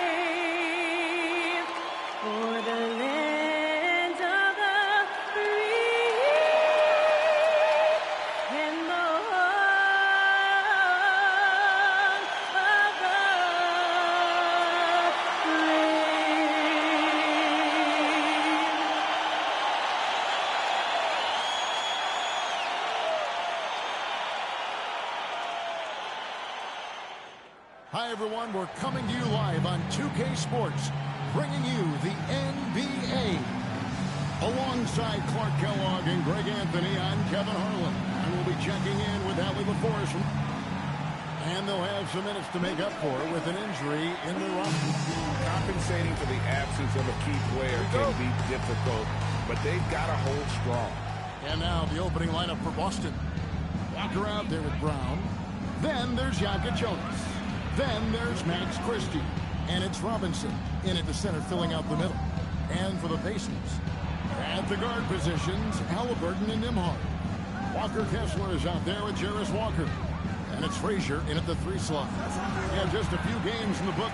for the land of the free and the home of the Hi, everyone. We're coming to you live on 2K Sports, bringing you the NBA. Alongside Clark Kellogg and Greg Anthony, I'm Kevin Harlan. And we'll be checking in with Allie LaForce. And they'll have some minutes to make up for with an injury in the roster. Compensating for the absence of a key player can be difficult, but they've got to hold strong. And now the opening lineup for Boston. Walker out there with Brown. Then there's Jokic Jonas. Then there's Max Christie. And it's Robinson in at the center, filling out the middle. And for the Pacers, at the guard positions, Halliburton and Nembhard. Walker Kessler is out there with Jarris Walker. And it's Frazier in at the 3 slot. Yeah, just a few games in the book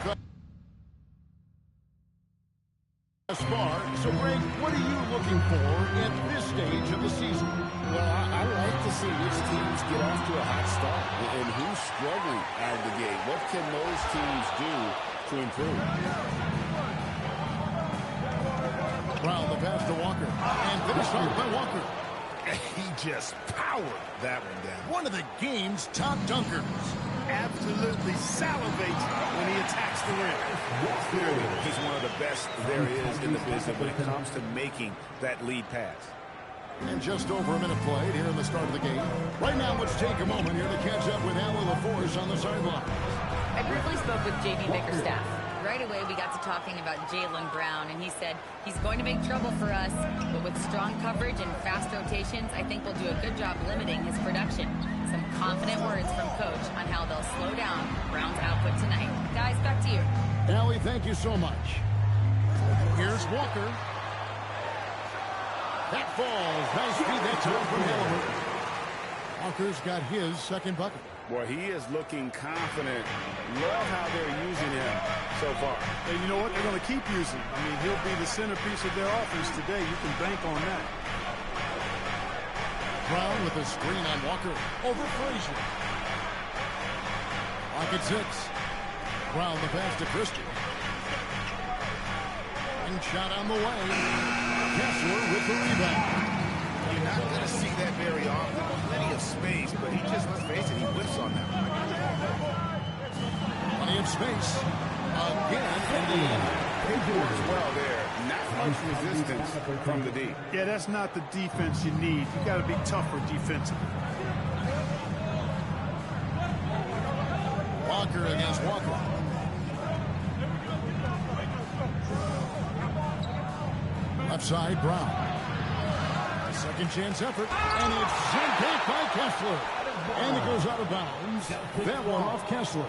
thus far. So, Greg, what are you looking for at this stage of the season? Well, I like to see which teams get off to a hot start and who's struggling out of the gate. What can those teams do to improve? Brown, the pass to Walker. And finished off by Walker. He just powered that one down. One of the game's top dunkers. Absolutely salivates when he attacks the rim. Clearly, he's one of the best there is in the business when it comes to making that lead pass. And just over a minute played here in the start of the game. Right now, let's take a moment here to catch up with Allie LaForce on the sideline. I briefly spoke with J.B. Bickerstaff. Right away, we got to talking about Jaylen Brown, and he said he's going to make trouble for us, but with strong coverage and fast rotations, I think we'll do a good job limiting his production. Some confident words from Coach on how they'll slow down Brown's output tonight. Guys, back to you. Allie, thank you so much. Here's Walker. That falls. Nice feed that time from Halliburton. Walker's got his second bucket. Boy, he is looking confident. Love how they're using him so far. And you know what? They're going to keep using him. I mean, he'll be the centerpiece of their offense today. You can bank on that. Brown with a screen on Walker over Frazier. Lock at 6. Brown the pass to Christian. And shot on the way. Kessler with the rebound. You're not going to see that very often. Plenty of space, but he just, let's face it, he whiffs on that. Plenty of space. Again, Indiana. He works well there. Not much resistance from the D. Yeah, that's not the defense you need. You got to be tougher defensively. Walker against Walker. Left side, Brown. Second chance effort, and it's sent back by Kessler. And it goes out of bounds. That one off Kessler.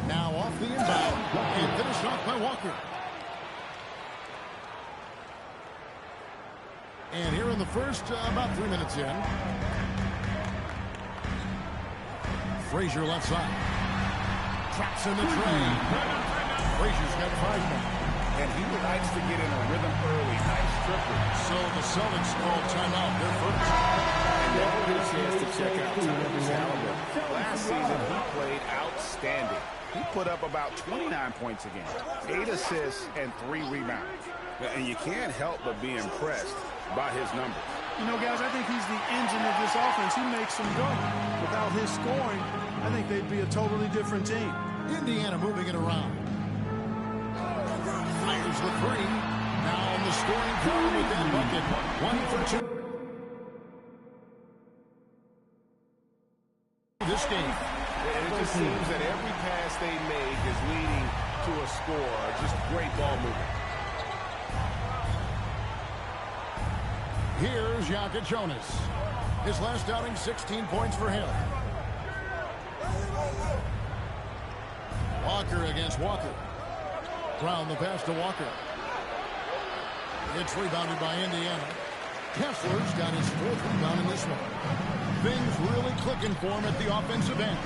Now off the inbound, and finished off by Walker. And here in the first, about 3 minutes in. Frazier left side. Traps in the train. Frazier's got 5 now. And he likes to get in a rhythm early. Nice triple. So the Celtics call timeout. They're first. And never get a chance to check out Tyrese Halliburton. Last season, he played outstanding. He put up about 29 points a game, 8 assists, and 3 rebounds. And you can't help but be impressed by his numbers. You know, guys, I think he's the engine of this offense. He makes them go. Without his scoring, I think they'd be a totally different team. Indiana moving it around. Fires the 3. Now on the scoring column with that bucket. 1 for 2. This game. And it just seems that every pass they make is leading to a score. Just great ball movement. Here's Jokic Jonas. His last outing, 16 points for him. Walker against Walker. Brown the pass to Walker. It's rebounded by Indiana. Kessler's got his 4th rebound in this one. Things really clicking for him at the offensive end.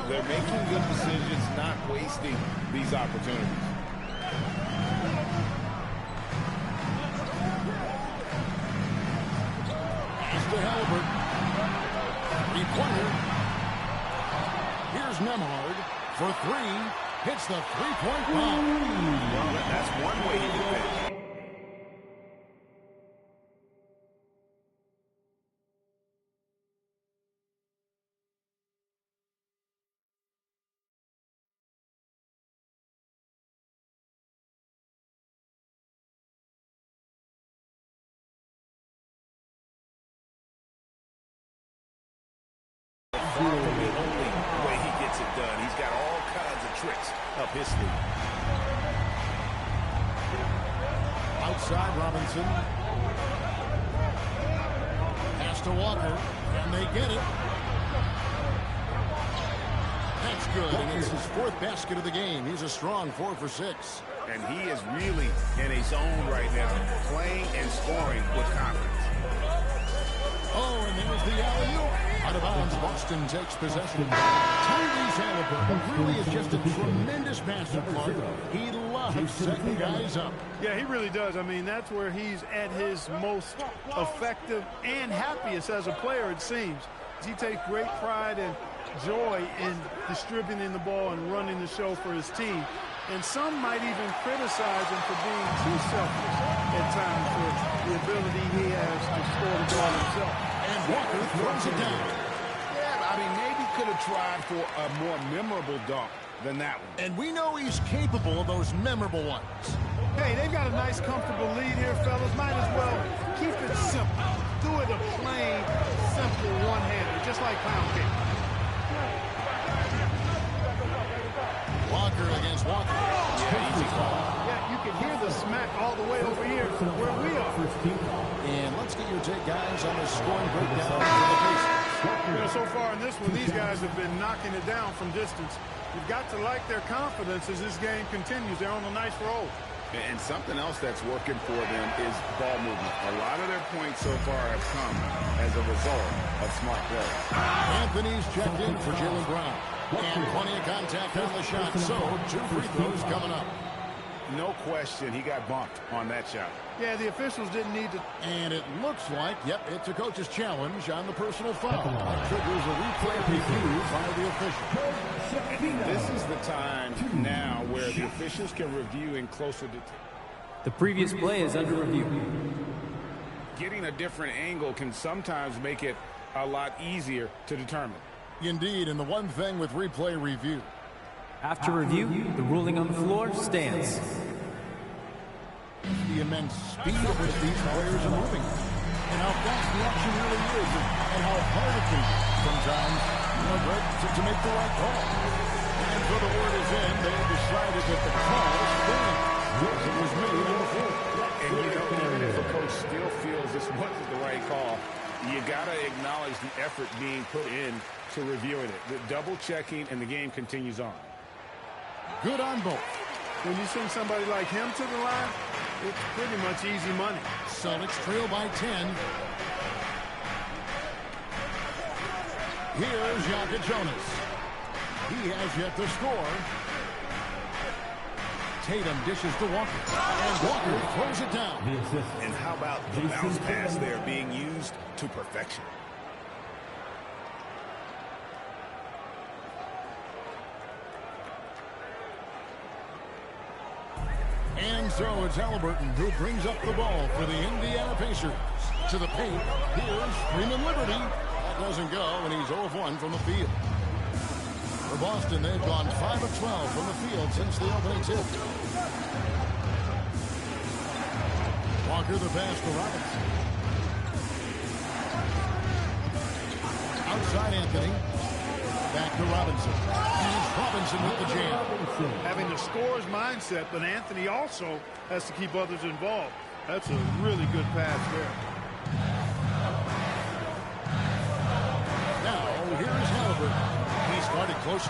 They're making good decisions, not wasting these opportunities. Pass to Halliburton. 3-pointer. Here's Nembhard for 3. Hits the 3-point bomb. Well, that's one way he defends. Far from the only way he gets it done. He's got all kinds of tricks up his sleeve. Outside Robinson. Pass to Walker, and they get it. good, and it's his 4th basket of the game. He's a strong 4 for 6. And he is really in a zone right now, playing and scoring with confidence. Oh, and there's the alley-oop. Out of bounds, Boston takes possession. Tyrese Halliburton really is just a tremendous passer, Clark. He loves setting guys up. Yeah, he really does. I mean, that's where he's at his most effective and happiest as a player, it seems. He takes great pride and joy in distributing the ball and running the show for his team. And some might even criticize him for being too selfish at times for the ability he has to score the ball himself. And Walker throws it down. Yeah, I mean, maybe could have tried for a more memorable dunk than that one. And we know he's capable of those memorable ones. Hey, they've got a nice, comfortable lead here, fellas. Might as well keep it simple. Do it a plain, simple one-hander, just like pound cake. Walker against Walker. Yeah, easy call. Yeah, you can hear the smack all the way over here where we are. And let's get your take, guys, on the scoring breakdown for the Pacers. You know, so far in this one, these guys have been knocking it down from distance. You've got to like their confidence as this game continues. They're on a nice roll. And something else that's working for them is ball movement. A lot of their points so far have come as a result of smart play. Anthony's checked in for Jaylen Brown. And plenty of contact on the shot, so 2 free throws coming up. No question, he got bumped on that shot. Yeah, the officials didn't need to. And it looks like, yep, it's a coach's challenge on the personal foul. That triggers a replay review by the official. This is the time now where the officials can review in closer detail. The previous play is under review. Getting a different angle can sometimes make it a lot easier to determine. Indeed, and the one thing with replay review. After review, the ruling on the floor stands. The immense speed at which these players are moving. And how fast the action really is, and how hard it can be sometimes, you know, Greg, to make the right call. And so the word is in, they decided that the call stands. Yes, it was made on the floor. And you know, even if a coach still feels this wasn't the right call, you got to acknowledge the effort being put in to reviewing it. The double checking, and the game continues on. Good on both. When you send somebody like him to the line, it's pretty much easy money. Celtics trail by 10. Here's Jokic Jonas. He has yet to score. Tatum dishes to Walker. And Walker throws it down. And how about the bounce pass there being used to perfection? And so it's Halliburton who brings up the ball for the Indiana Pacers. To the paint, here's Freeman Liberty. That doesn't go, and he's 0 of 1 from the field. For Boston, they've gone 5 of 12 from the field since the opening tip. Walker the pass to Robinson. Outside Anthony. Back to Robinson. And Robinson with the jam. Having the scorer's mindset, but Anthony also has to keep others involved. That's a really good pass there. Now, here's Halliburton. He started close.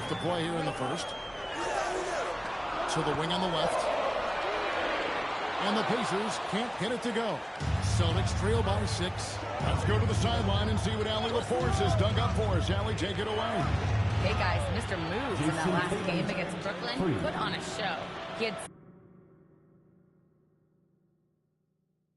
left to play here in the first. To the wing on the left. And the Pacers can't get it to go. Celtics trail by 6. Let's go to the sideline and see what Allie LaForce has dug up for us. Allie, take it away. Hey, guys, Mr. Moves in that last game against Brooklyn put on a show. He had